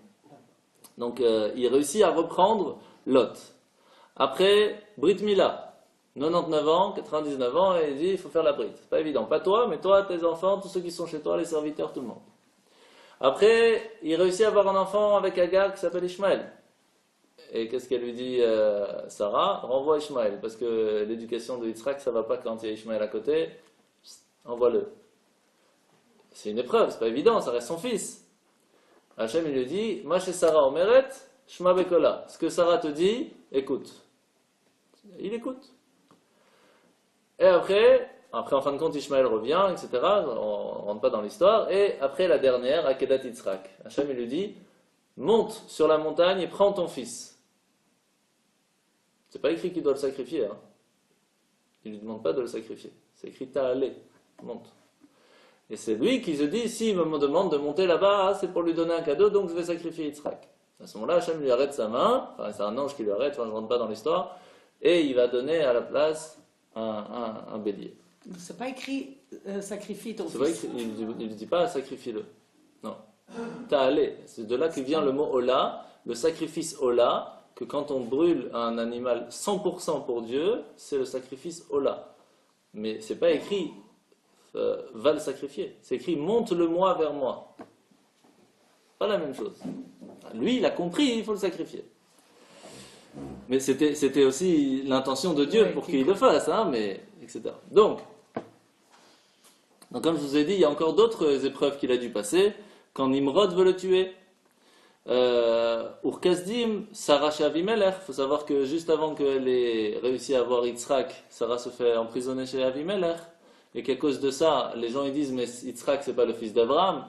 Donc, il réussit à reprendre Lot. Après, Brit Mila. 99 ans, 99 ans, et il dit il faut faire la brite. C'est pas évident. Pas toi, mais toi, tes enfants, tous ceux qui sont chez toi, les serviteurs, tout le monde. Après, il réussit à avoir un enfant avec Agar qui s'appelle Ishmaël. Et qu'est-ce qu'elle lui dit Sarah? Renvoie Ishmaël, parce que l'éducation de Yitzhak, ça va pas quand il y a Ishmaël à côté. Envoie-le. C'est une épreuve, c'est pas évident, ça reste son fils. Hachem, il lui dit Ma chez Sarah Omeret, Shma Bekola. Ce que Sarah te dit, écoute. Il écoute. Et après, en fin de compte, Ishmaël revient, etc. On ne rentre pas dans l'histoire. Et après, la dernière, Akedat Yitzhak. Hachem, il lui dit, monte sur la montagne et prends ton fils. C'est pas écrit qu'il doit le sacrifier. Hein. Il ne lui demande pas de le sacrifier. C'est écrit, t'as allé, monte. Et c'est lui qui se dit, s'il me demande de monter là-bas, c'est pour lui donner un cadeau, donc je vais sacrifier Yitzhak. À ce moment-là, Hachem lui arrête sa main. Enfin, c'est un ange qui lui arrête, enfin, je ne rentre pas dans l'histoire. Et il va donner à la place un bélier. C'est pas écrit sacrifie ton C'est fils. Pas écrit, il ne dit pas sacrifie-le. Non. Ta'alé. C'est de là que vient le mot Ola, le sacrifice Ola, que quand on brûle un animal 100% pour Dieu, c'est le sacrifice Ola. Mais c'est pas écrit va le sacrifier. C'est écrit monte-le-moi vers moi. Pas la même chose. Lui, il a compris, il faut le sacrifier. Mais c'était aussi l'intention de Dieu pour qu'il le fasse, hein, mais, etc. Donc, comme je vous ai dit, il y a encore d'autres épreuves qu'il a dû passer. Quand Nimrod veut le tuer, Urkazdim, Sarah chez Avimelech, il faut savoir que juste avant qu'elle ait réussi à avoir Yitzhak, Sarah se fait emprisonner chez Avimelech, et qu'à cause de ça, les gens ils disent mais Yitzhak c'est pas le fils d'Abraham.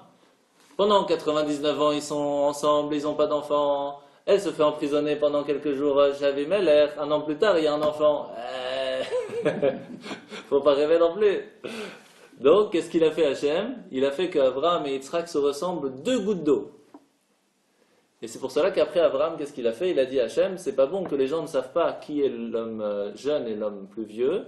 Pendant 99 ans, ils sont ensemble, ils n'ont pas d'enfants. Elle se fait emprisonner pendant quelques jours chez Avimelech. Un an plus tard, il y a un enfant. Faut pas rêver non plus. Donc, qu'est-ce qu'il a fait Hachem? Il a fait qu'Abraham et Yitzhak se ressemblent 2 gouttes d'eau. Et c'est pour cela qu'après Abraham, qu'est-ce qu'il a fait? Il a dit à Hachem, c'est pas bon que les gens ne savent pas qui est l'homme jeune et l'homme plus vieux.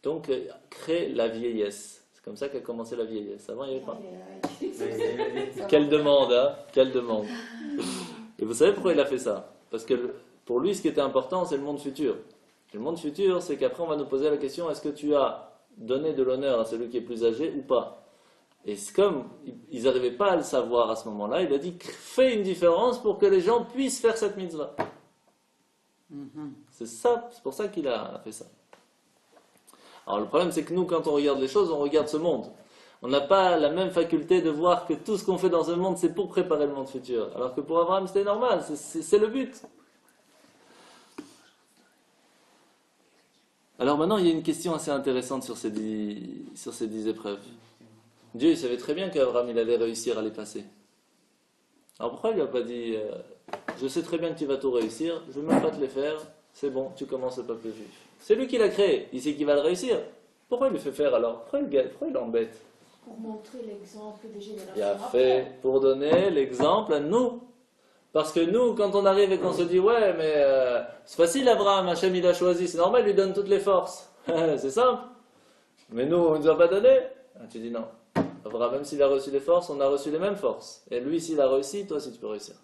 Donc, crée la vieillesse. C'est comme ça qu'a commencé la vieillesse. Avant, il n'y avait pas. Quelle demande, hein? Quelle demande. Et vous savez pourquoi il a fait ça? Parce que pour lui, ce qui était important, c'est le monde futur. Et le monde futur, c'est qu'après, on va nous poser la question, est-ce que tu as donné de l'honneur à celui qui est plus âgé ou pas? Et c'est comme ils n'arrivaient pas à le savoir à ce moment-là, il a dit, fais une différence pour que les gens puissent faire cette mitzvah. C'est ça, c'est pour ça qu'il a fait ça. Alors le problème, c'est que nous, quand on regarde les choses, on regarde ce monde. On n'a pas la même faculté de voir que tout ce qu'on fait dans ce monde, c'est pour préparer le monde futur. Alors que pour Abraham, c'était normal, c'est le but. Alors maintenant, il y a une question assez intéressante sur ces 10 épreuves. Dieu, il savait très bien qu'Abraham, il allait réussir à les passer. Alors pourquoi il lui a pas dit, je sais très bien que tu vas tout réussir, je ne vais même pas te les faire, c'est bon, tu commences le peuple juif. C'est lui qui l'a créé, il sait qu'il va le réussir. Pourquoi il le fait faire alors? Pourquoi il l'embête? Pour montrer l'exemple des générations. Il a fait pour donner l'exemple à nous. Parce que nous, quand on arrive et qu'on se dit, ouais, mais c'est facile, Abraham, Hachem il a choisi, c'est normal, il lui donne toutes les forces. C'est simple. Mais nous, on ne nous a pas donné. Tu dis non. Abraham, même s'il a reçu les forces, on a reçu les mêmes forces. Et lui, s'il a réussi, toi aussi tu peux réussir.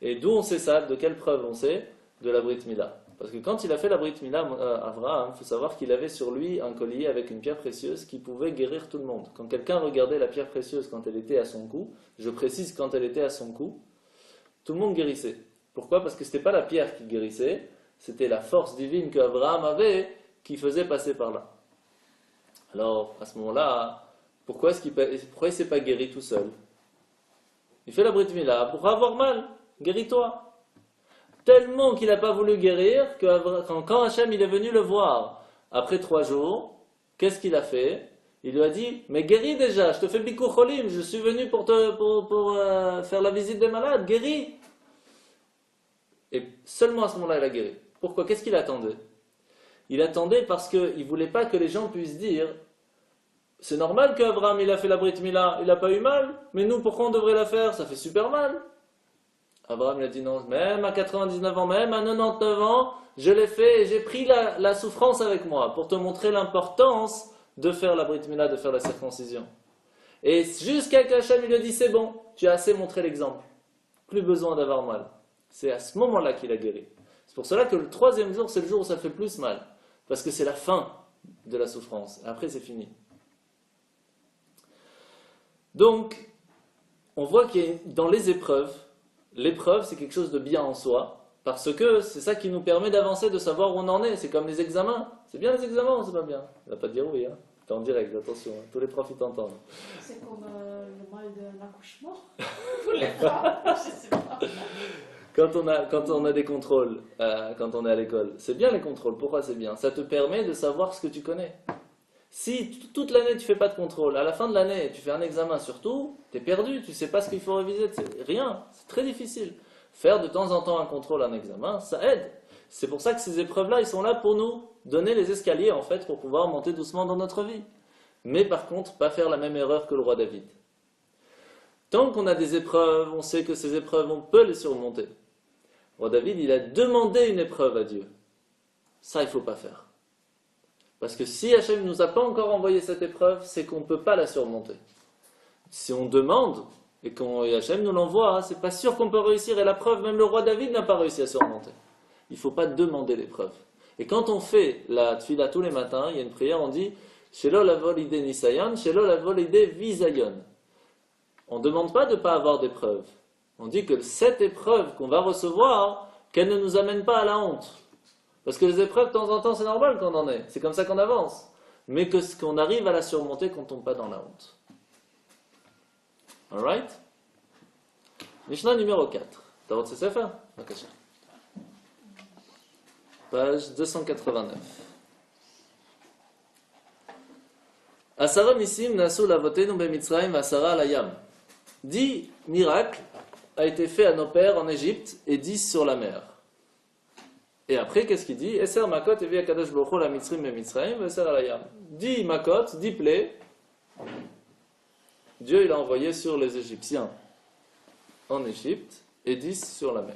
Et d'où on sait ça? De quelle preuve on sait? De la Brit Mila. Parce que quand il a fait la Brit Mila, Abraham, il faut savoir qu'il avait sur lui un collier avec une pierre précieuse qui pouvait guérir tout le monde. Quand quelqu'un regardait la pierre précieuse quand elle était à son cou, je précise quand elle était à son cou, tout le monde guérissait. Pourquoi? Parce que ce n'était pas la pierre qui guérissait, c'était la force divine qu'Abraham avait qui faisait passer par là. Alors, à ce moment-là, pourquoi il ne s'est pas guéri tout seul? Il fait la Brit Mila pour avoir mal. Guéris-toi. Tellement qu'il n'a pas voulu guérir que quand Hachem il est venu le voir après 3 jours, qu'est-ce qu'il a fait? Il lui a dit, mais guéris déjà, je te fais Bikur Cholim, je suis venu pour faire la visite des malades, guéris. Et seulement à ce moment-là, il a guéri. Pourquoi? Qu'est-ce qu'il attendait? Il attendait parce qu'il ne voulait pas que les gens puissent dire, c'est normal qu'Abraham il a fait la Brit Mila, il n'a pas eu mal, mais nous, pourquoi on devrait la faire? Ça fait super mal. Abraham il a dit non, même à 99 ans, même à 99 ans, je l'ai fait et j'ai pris la souffrance avec moi pour te montrer l'importance de faire la Brit Mila, de faire la circoncision. Et jusqu'à qu'Hachem il lui a dit c'est bon, tu as assez montré l'exemple, plus besoin d'avoir mal. C'est à ce moment-là qu'il a guéri. C'est pour cela que le 3e jour, c'est le jour où ça fait plus mal, parce que c'est la fin de la souffrance. Après c'est fini. Donc, on voit que dans les épreuves, l'épreuve c'est quelque chose de bien en soi, parce que c'est ça qui nous permet d'avancer, de savoir où on en est. C'est comme les examens. C'est bien les examens ou c'est pas bien? Il va pas te dire oui, hein. T'es en direct, attention, hein. Tous les profs ils t'entendent. C'est comme le mal d'un accouchement. Vous les femmes, je sais pas. Quand on a des contrôles, quand on est à l'école, c'est bien les contrôles. Pourquoi c'est bien? Ça te permet de savoir ce que tu connais. Si toute l'année tu fais pas de contrôle, à la fin de l'année tu fais un examen surtout, tu es perdu, tu sais pas ce qu'il faut réviser, rien, c'est très difficile. Faire de temps en temps un contrôle, un examen, ça aide. C'est pour ça que ces épreuves-là, ils sont là pour nous donner les escaliers en fait, pour pouvoir monter doucement dans notre vie. Mais par contre, pas faire la même erreur que le roi David. Tant qu'on a des épreuves, on sait que ces épreuves, on peut les surmonter. Le roi David, il a demandé une épreuve à Dieu. Ça, il ne faut pas faire. Parce que si Hachem ne nous a pas encore envoyé cette épreuve, c'est qu'on ne peut pas la surmonter. Si on demande, et Hachem nous l'envoie, c'est pas sûr qu'on peut réussir. Et la preuve, même le roi David n'a pas réussi à surmonter. Il ne faut pas demander l'épreuve. Et quand on fait la tfila tous les matins, il y a une prière, on dit Shelo lavol ide nisayon, Shelo lavol ide visayon. On ne demande pas de ne pas avoir d'épreuve. On dit que cette épreuve qu'on va recevoir, qu'elle ne nous amène pas à la honte. Parce que les épreuves, de temps en temps, c'est normal qu'on en ait. C'est comme ça qu'on avance. Mais qu'on arrive à la surmonter qu'on ne tombe pas dans la honte. Alright? Mishnah numéro 4. T'as votre Sefer? Page 289. Asara misim nasu lavotenu bemitzrayim asara alayam. 10 miracles a été fait à nos pères en Égypte et 10 sur la mer. Et après, qu'est-ce qu'il dit? Eser makot evi akadosh baruch hu la mitzrim bemitzrayim veser alayam. 10 makot, 10 plaies, Dieu il a envoyé sur les Égyptiens en Égypte et 10 sur la mer.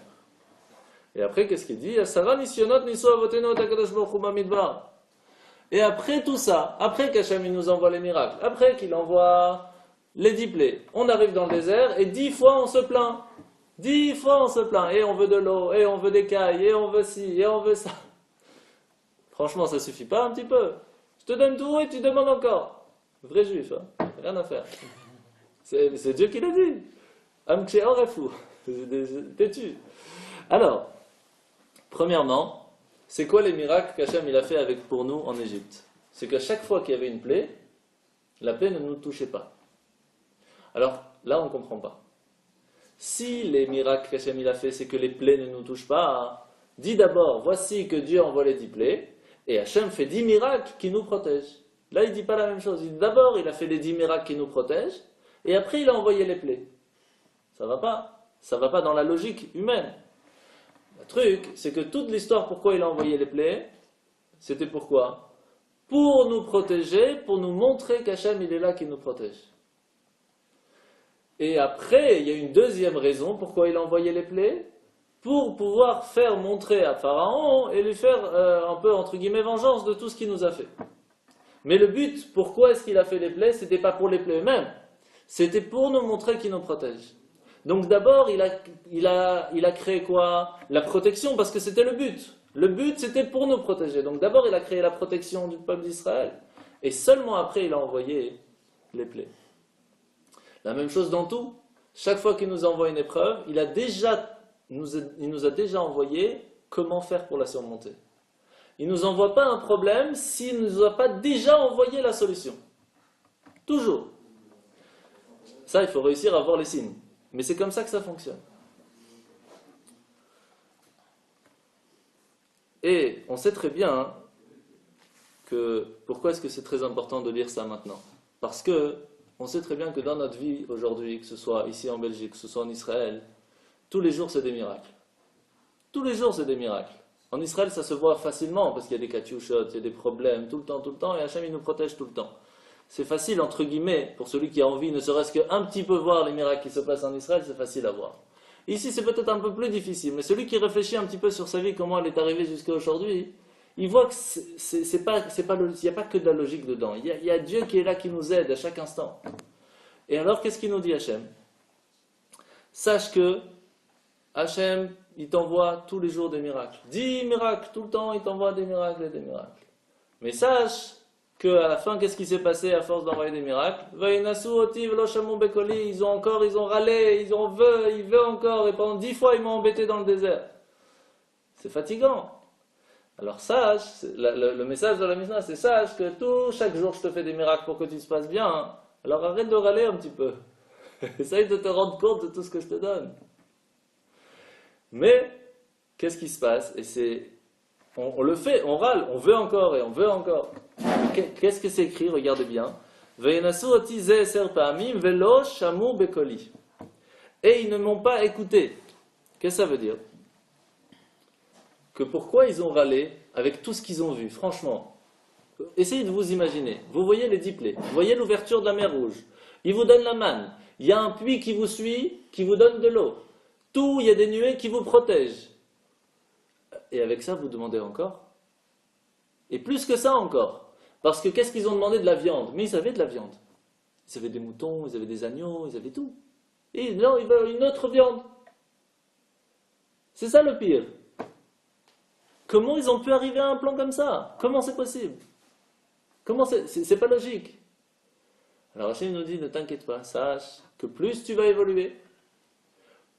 Et après, qu'est-ce qu'il dit? Asara nisyonot nisu avotenu ot akadosh baruch hu bamidbar. Et après tout ça, après qu'Hachem nous envoie les miracles, après qu'il envoie les 10 plaies, on arrive dans le désert et 10 fois on se plaint. 10 fois on se plaint, et on veut de l'eau, et on veut des cailles, et on veut ci, et on veut ça. Franchement, ça suffit pas un petit peu? Je te donne tout et tu demandes encore. Vrai juif, hein? Rien à faire. C'est Dieu qui l'a dit. Amkshe orefou. Têtu. Alors, premièrement, c'est quoi les miracles qu'Hachem il a fait pour nous en Égypte? C'est qu'à chaque fois qu'il y avait une plaie, la plaie ne nous touchait pas. Alors, là on ne comprend pas. Si les miracles qu'Hachem il a fait, c'est que les plaies ne nous touchent pas, dis d'abord, voici que Dieu envoie les 10 plaies, et Hachem fait 10 miracles qui nous protègent. Là, il ne dit pas la même chose. Il dit d'abord, il a fait les 10 miracles qui nous protègent, et après, il a envoyé les plaies. Ça ne va pas. Ça ne va pas dans la logique humaine. Le truc, c'est que toute l'histoire, pourquoi il a envoyé les plaies, c'était pourquoi? Pour nous protéger, pour nous montrer qu'Hachem, il est là qui nous protège. Et après, il y a une deuxième raison pourquoi il a envoyé les plaies, pour pouvoir faire montrer à Pharaon et lui faire un peu, entre guillemets, vengeance de tout ce qu'il nous a fait. Mais le but, pourquoi est-ce qu'il a fait les plaies, c'était pas pour les plaies eux-mêmes, c'était pour nous montrer qu'il nous protège. Donc d'abord, il a créé quoi? La protection, parce que c'était le but. Le but, c'était pour nous protéger. Donc d'abord, il a créé la protection du peuple d'Israël. Et seulement après, il a envoyé les plaies. La même chose dans tout. Chaque fois qu'il nous envoie une épreuve, il nous a déjà envoyé comment faire pour la surmonter. Il ne nous envoie pas un problème s'il ne nous a pas déjà envoyé la solution. Toujours. Ça, il faut réussir à voir les signes. Mais c'est comme ça que ça fonctionne. Et on sait très bien que pourquoi est-ce que c'est très important de lire ça maintenant? Parce que on sait très bien que dans notre vie aujourd'hui, que ce soit ici en Belgique, que ce soit en Israël, tous les jours c'est des miracles. Tous les jours c'est des miracles. En Israël ça se voit facilement parce qu'il y a des katiouchotes, il y a des problèmes tout le temps, et Hachem il nous protège tout le temps. C'est facile entre guillemets, pour celui qui a envie ne serait-ce qu'un petit peu voir les miracles qui se passent en Israël, c'est facile à voir. Ici c'est peut-être un peu plus difficile, mais celui qui réfléchit un petit peu sur sa vie, comment elle est arrivée jusqu'à aujourd'hui, il voit que il n'y a pas que de la logique dedans. Il y a Dieu qui est là, qui nous aide à chaque instant. Et alors, qu'est-ce qu'il nous dit Hachem? Sache que Hachem, il t'envoie tous les jours des miracles. 10 miracles, tout le temps, il t'envoie des miracles et des miracles. Mais sache qu'à la fin, qu'est-ce qui s'est passé à force d'envoyer des miracles? Ils ont râlé, ils veulent encore, et pendant 10 fois, ils m'ont embêté dans le désert. C'est fatigant. Alors sache, le message de la Mishnah, c'est sache que chaque jour je te fais des miracles pour que tu te passes bien. Hein. Alors arrête de râler un petit peu. Essaye de te rendre compte de tout ce que je te donne. Mais, qu'est-ce qui se passe? Et on le fait, on râle, on veut encore et on veut encore. Qu'est-ce que c'est écrit? Regardez bien. Et ils ne m'ont pas écouté. Qu'est-ce que ça veut dire? Que pourquoi ils ont râlé avec tout ce qu'ils ont vu, franchement. Essayez de vous imaginer. Vous voyez les 10 plaies, vous voyez l'ouverture de la mer Rouge. Il vous donne la manne. Il y a un puits qui vous suit, qui vous donne de l'eau. Il y a des nuées qui vous protègent. Et avec ça, vous demandez encore? Et plus que ça encore. Parce que qu'est-ce qu'ils ont demandé? De la viande. Mais ils avaient de la viande. Ils avaient des moutons, ils avaient des agneaux, ils avaient tout. Et non, ils veulent une autre viande. C'est ça le pire. Comment ils ont pu arriver à un plan comme ça? Comment c'est possible? Comment c'est pas logique. Alors Hachem nous dit, ne t'inquiète pas, sache que plus tu vas évoluer,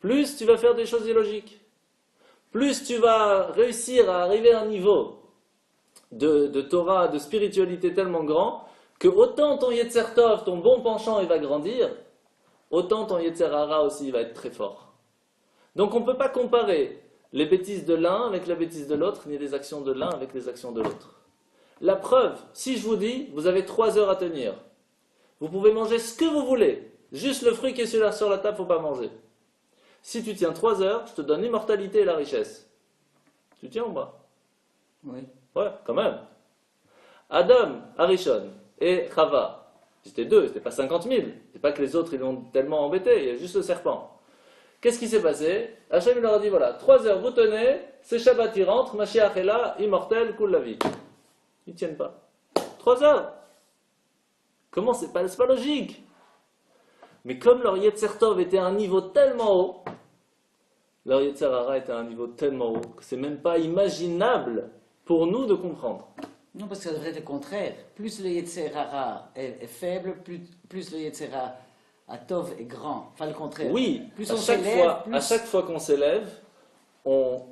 plus tu vas faire des choses illogiques, plus tu vas réussir à arriver à un niveau de Torah, de spiritualité tellement grand, que autant ton Yetzer Tov, ton bon penchant, il va grandir, autant ton Yetzer Hara aussi, il va être très fort. Donc on ne peut pas comparer les bêtises de l'un avec la bêtise de l'autre, ni les actions de l'un avec les actions de l'autre. La preuve, si je vous dis, vous avez 3 heures à tenir. Vous pouvez manger ce que vous voulez. Juste le fruit qui est sur la table, il ne faut pas manger. Si tu tiens 3 heures, je te donne l'immortalité et la richesse. Tu tiens ou pas? Oui. Ouais, quand même. Adam, Arishon et Chava, c'était 2, c'était pas 50 000. C'est pas que les autres ils l'ont tellement embêté, il y a juste le serpent. Qu'est-ce qui s'est passé? Hachem leur a dit, voilà, 3 heures vous tenez, c'est Shabbat, il rentre, Mashiach est là, immortel, coule la vie. Ils ne tiennent pas. 3 heures. Comment? C'est pas logique. Mais comme leur Yetzer Tov était à un niveau tellement haut, leur Yetzer Hara était à un niveau tellement haut, que c'est même pas imaginable pour nous de comprendre. Non, parce que ça devrait être le contraire. Plus le Yetzer Hara est faible, plus le Yetzer Hara Tov est grand. Enfin, le contraire. Oui, plus à on chaque s'élève, fois, plus... à chaque fois qu'on s'élève, on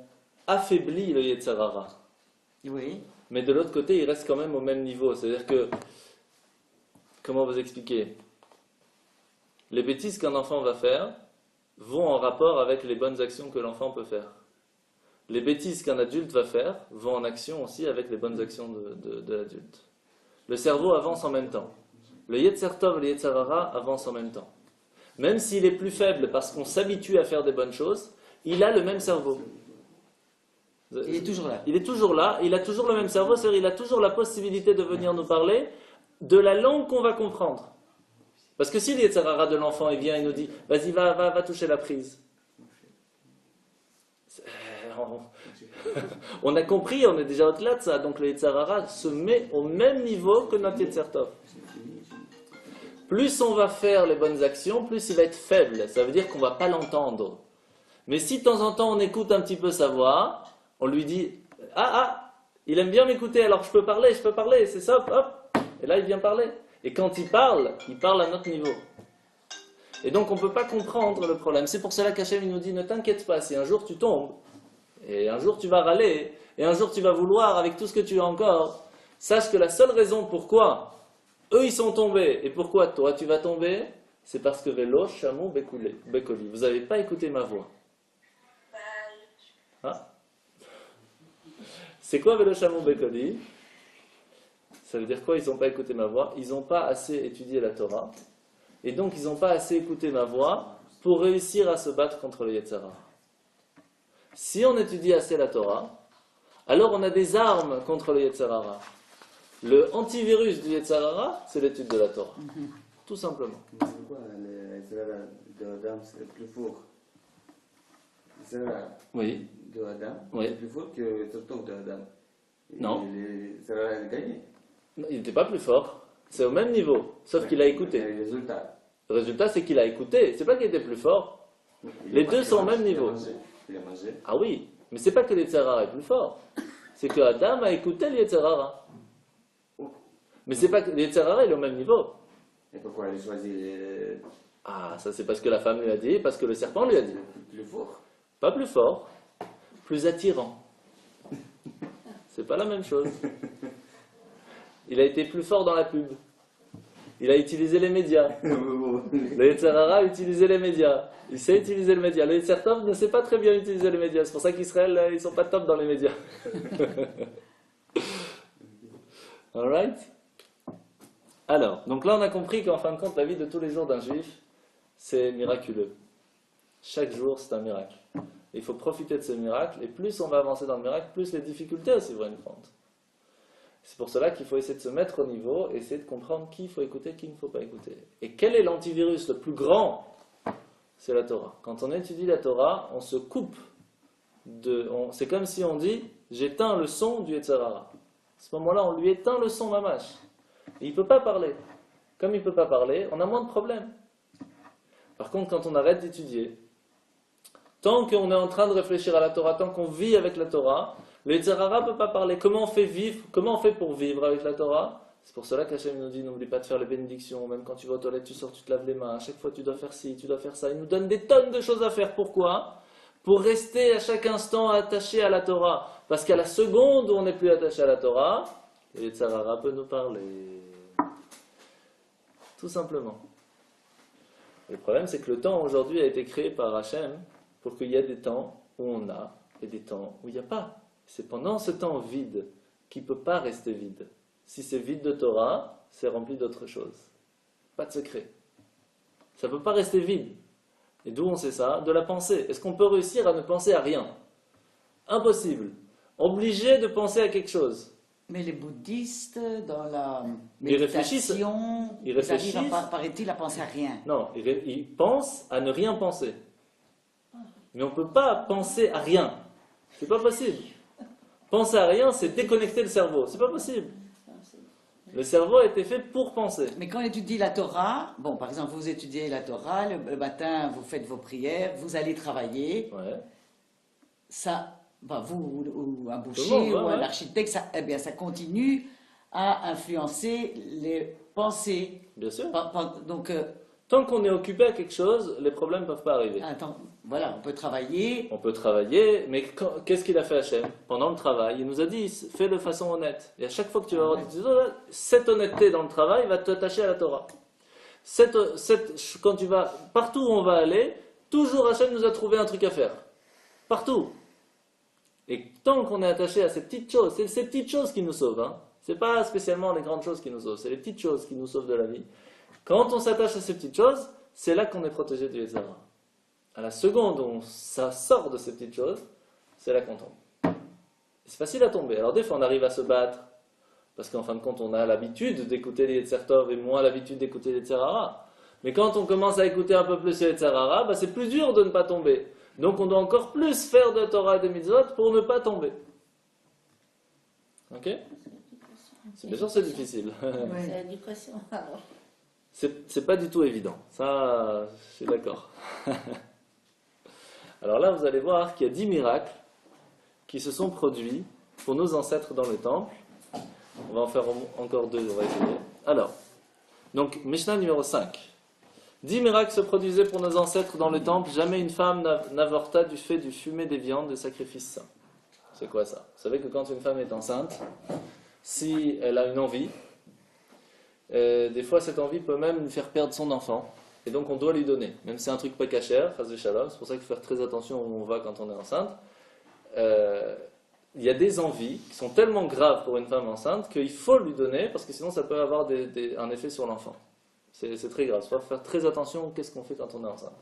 affaiblit le Yetzer Hara. Oui. Mais de l'autre côté, il reste quand même au même niveau. C'est-à-dire que, comment vous expliquer? Les bêtises qu'un enfant va faire vont en rapport avec les bonnes actions que l'enfant peut faire. Les bêtises qu'un adulte va faire vont en action aussi avec les bonnes actions de l'adulte. Le cerveau avance en même temps. Le Yetzer Tov et le Yetzer Hara avancent en même temps. Même s'il est plus faible parce qu'on s'habitue à faire des bonnes choses, il a le même cerveau. Il est toujours là. Il est toujours là, il a toujours le même cerveau, c'est-à-dire il a toujours la possibilité de venir nous parler de la langue qu'on va comprendre. Parce que si le Yetzer Hara de l'enfant il vient et nous dit vas-y, va toucher la prise. On a compris, on est déjà au-delà de ça. Donc le Yetzer Hara se met au même niveau que notre Yetzer Tov. Plus on va faire les bonnes actions, plus il va être faible. Ça veut dire qu'on ne va pas l'entendre. Mais si de temps en temps on écoute un petit peu sa voix, on lui dit il aime bien m'écouter, alors je peux parler, c'est ça, hop. Et là il vient parler. Et quand il parle à notre niveau. Et donc on ne peut pas comprendre le problème. C'est pour cela qu'Hachem nous dit, ne t'inquiète pas, si un jour tu tombes, et un jour tu vas râler, et un jour tu vas vouloir avec tout ce que tu as encore, sache que la seule raison pourquoi eux ils sont tombés, et pourquoi toi tu vas tomber, c'est parce que Velo Shamo Bekoli. Vous n'avez pas écouté ma voix. Ah. C'est quoi Velo Shamo Bekoli? Ça veut dire quoi? Ils n'ont pas écouté ma voix. Ils n'ont pas assez étudié la Torah. Et donc, ils n'ont pas assez écouté ma voix pour réussir à se battre contre le Yetzer Hara. Si on étudie assez la Torah, alors on a des armes contre le Yetzer Hara. Le antivirus du Yetzer Hara, c'est l'étude de la Torah. Tout simplement. Pourquoi les Zera de Adam c'est plus fort? Zera Oui. de Adam Oui. c'est plus fort que Totov de Adam. Non. Les Zera a gagné. Non, il n'était pas plus fort. C'est au même niveau, sauf qu'il a écouté. Les résultats. Le résultat, c'est qu'il a écouté. C'est pas qu'il était plus fort. Les deux sont au même niveau. Il a mangé. Ah oui, mais c'est pas que le Yetzer Hara est plus fort. C'est que Adam a écouté le Yetzer Hara. Mais c'est pas que le Yetzer Hara est au même niveau. Et pourquoi il a choisi les Ah, ça c'est parce que la femme lui a dit, parce que le serpent lui a dit. plus forts? Pas plus fort, plus attirant. C'est pas la même chose. Il a été plus fort dans la pub. Il a utilisé les médias. Le Yetzer Hara a utilisé les médias. Il sait utiliser le média. Le Yetzer Tov ne sait pas très bien utiliser les médias. C'est pour ça qu'Israël, ils sont pas top dans les médias. Alright? Alors, donc là on a compris qu'en fin de compte, la vie de tous les jours d'un juif, c'est miraculeux. Chaque jour, c'est un miracle. Il faut profiter de ce miracle, et plus on va avancer dans le miracle, plus les difficultés aussi vont être grandes. C'est pour cela qu'il faut essayer de se mettre au niveau, et essayer de comprendre qui il faut écouter, qui il ne faut pas écouter. Et quel est l'antivirus le plus grand? C'est la Torah. Quand on étudie la Torah, on se coupe c'est comme si on dit, j'éteins le son du Yetzer Hara. À ce moment-là, on lui éteint le son mamash. Et il ne peut pas parler. Comme il ne peut pas parler, on a moins de problèmes. Par contre, quand on arrête d'étudier, tant qu'on est en train de réfléchir à la Torah, tant qu'on vit avec la Torah, le Yetzer Hara ne peut pas parler. Comment on fait pour vivre avec la Torah? C'est pour cela qu'Hachem nous dit, n'oublie pas de faire les bénédictions, même quand tu vas aux toilettes, tu sors, tu te laves les mains, à chaque fois tu dois faire ci, tu dois faire ça. Il nous donne des tonnes de choses à faire. Pourquoi? Pour rester à chaque instant attaché à la Torah. Parce qu'à la seconde où on n'est plus attaché à la Torah, le Yetzer Hara peut nous parler. Tout simplement. Le problème, c'est que le temps aujourd'hui a été créé par Hachem pour qu'il y ait des temps où on a et des temps où il n'y a pas. C'est pendant ce temps vide qui ne peut pas rester vide. Si c'est vide de Torah, c'est rempli d'autre chose. Pas de secret. Ça ne peut pas rester vide. Et d'où on sait ça? De la pensée. Est-ce qu'on peut réussir à ne penser à rien? Impossible. Obligé de penser à quelque chose. Mais les bouddhistes, dans la Ils réfléchissent. méditation, Ils ils réfléchissent. arrivent, paraît-il, à penser à rien. Non, ils pensent à ne rien penser. Mais on ne peut pas penser à rien. C'est pas possible. Penser à rien, c'est déconnecter le cerveau. C'est pas possible. Le cerveau a été fait pour penser. Mais quand on étudie la Torah, bon, par exemple, vous étudiez la Torah, le matin, vous faites vos prières, vous allez travailler, Ouais. ça, vous, ou un Tout boucher, le monde, ouais, ou un ouais. architecte, ça, eh bien, ça continue à influencer les pensées. Bien sûr. Donc, Tant qu'on est occupé à quelque chose, les problèmes ne peuvent pas arriver. attends, voilà, on peut travailler. On peut travailler, mais qu'est-ce qu'il a fait Hachem? Pendant le travail, il nous a dit, fais de façon honnête. Et à chaque fois que tu vas avoir cette honnêteté dans le travail va t'attacher à la Torah. Quand tu vas, partout où on va aller, toujours Hachem nous a trouvé un truc à faire. Partout. Et tant qu'on est attaché à ces petites choses, c'est ces petites choses qui nous sauvent. Hein. Ce n'est pas spécialement les grandes choses qui nous sauvent, c'est les petites choses qui nous sauvent de la vie. Quand on s'attache à ces petites choses, c'est là qu'on est protégé du Yetzer Hara. À la seconde où ça sort de ces petites choses, c'est là qu'on tombe. C'est facile à tomber. Alors des fois on arrive à se battre, parce qu'en fin de compte on a l'habitude d'écouter les Yetzer Tov et moins l'habitude d'écouter les Yetzer Hara. Mais quand on commence à écouter un peu plus les Yetzer Hara, bah, c'est plus dur de ne pas tomber. Donc on doit encore plus faire de Torah et de Mitzvot pour ne pas tomber. Ok? Bien sûr c'est difficile. C'est l'éducation, alors. C'est pas du tout évident. Ça, je suis d'accord. Alors là, vous allez voir qu'il y a 10 miracles qui se sont produits pour nos ancêtres dans le temple. On va en faire encore 2, on va essayer. Alors, donc, Mishnah numéro 5. 10 miracles se produisaient pour nos ancêtres dans le temple. Jamais une femme n'avorta du fait du fumet des viandes des sacrifices saints. C'est quoi ça? Vous savez que quand une femme est enceinte, si elle a une envie, des fois cette envie peut même lui faire perdre son enfant. et donc on doit lui donner. Même si c'est un truc pas cachère, chas v'shalom, c'est pour ça qu'il faut faire très attention où on va quand on est enceinte. Il y a des envies qui sont tellement graves pour une femme enceinte qu'il faut lui donner, parce que sinon ça peut avoir un effet sur l'enfant. C'est très grave, il faut faire très attention qu'est-ce qu'on fait quand on est enceinte.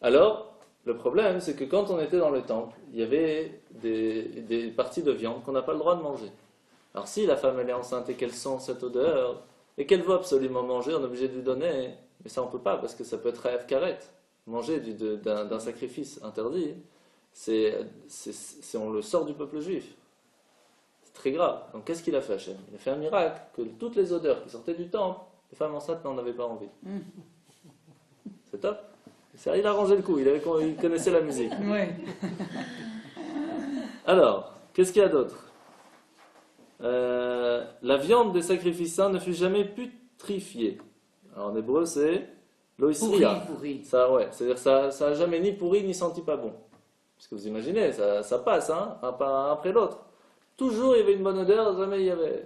Alors, le problème, c'est que quand on était dans le temple, il y avait des parties de viande qu'on n'a pas le droit de manger. Alors si la femme elle est enceinte et qu'elle sent cette odeur, et qu'elle veut absolument manger, on est obligé de lui donner, mais ça on ne peut pas, parce que ça peut être rêve karet. Manger d'un sacrifice interdit, on le sort du peuple juif. C'est très grave. Donc qu'est-ce qu'il a fait Hachem? Il a fait un miracle, que toutes les odeurs qui sortaient du temple, les femmes enceintes n'en avaient pas envie. C'est top. Il a rangé le coup, il connaissait la musique. Oui. Alors, qu'est-ce qu'il y a d'autre? La viande des sacrifices saints ne fut jamais putrifiée. Alors en hébreu c'est loisria. Pourri. Ça, ouais, c'est-à-dire ça a jamais ni pourri ni senti pas bon. Parce que vous imaginez, ça passe, hein, un après l'autre. Toujours il y avait une bonne odeur, jamais il y avait.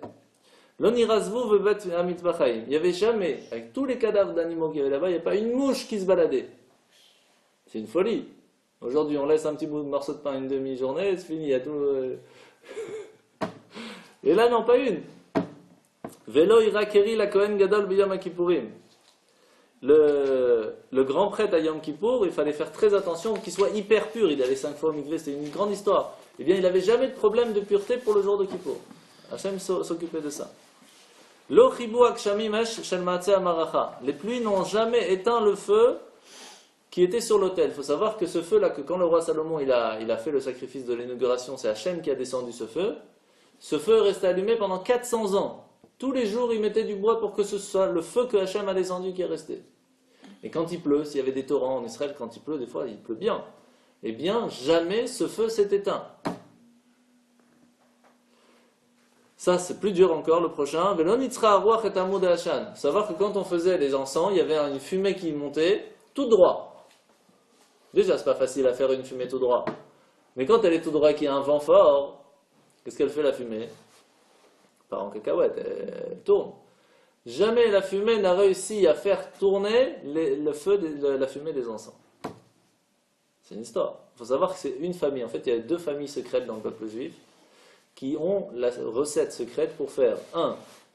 L'onirazvu vebet amitvachaim. Il n'y avait jamais, avec tous les cadavres d'animaux qu'il y avait là-bas, il n'y a pas une mouche qui se baladait. C'est une folie. Aujourd'hui, on laisse un petit bout de morceau de pain une demi-journée, c'est fini, il y a tout. Et là, non, pas une. Velo irakeri la Kohen Gadol b'Yom Kippourim. Le grand prêtre à Yom Kippour, il fallait faire très attention qu'il soit hyper pur. Il allait 5 fois au mikvé, c'était une grande histoire. Eh bien, il n'avait jamais de problème de pureté pour le jour de Kippour. Hachem s'occupait de ça. Lo chibu akshamim esh shel ma'atzeh amaracha. Les pluies n'ont jamais éteint le feu qui était sur l'autel. Il faut savoir que ce feu-là, que quand le roi Salomon il a fait le sacrifice de l'inauguration, c'est Hachem qui a descendu ce feu. Ce feu est resté allumé pendant 400 ans. Tous les jours, il mettait du bois pour que ce soit le feu que Hachem a descendu qui est resté. Et quand il pleut, s'il y avait des torrents en Israël, quand il pleut, des fois, il pleut bien. Eh bien, jamais ce feu s'est éteint. Ça, c'est plus dur encore, le prochain. Savoir que quand on faisait les encens, il y avait une fumée qui montait tout droit. Déjà, c'est pas facile à faire une fumée tout droit. Mais quand elle est tout droit et qu'il y a un vent fort, qu'est-ce qu'elle fait la fumée? Pas en cacahuète, elle tourne. Jamais la fumée n'a réussi à faire tourner le feu la fumée des encens. C'est une histoire. Il faut savoir que c'est une famille. En fait, il y a 2 familles secrètes dans le peuple juif qui ont la recette secrète pour faire,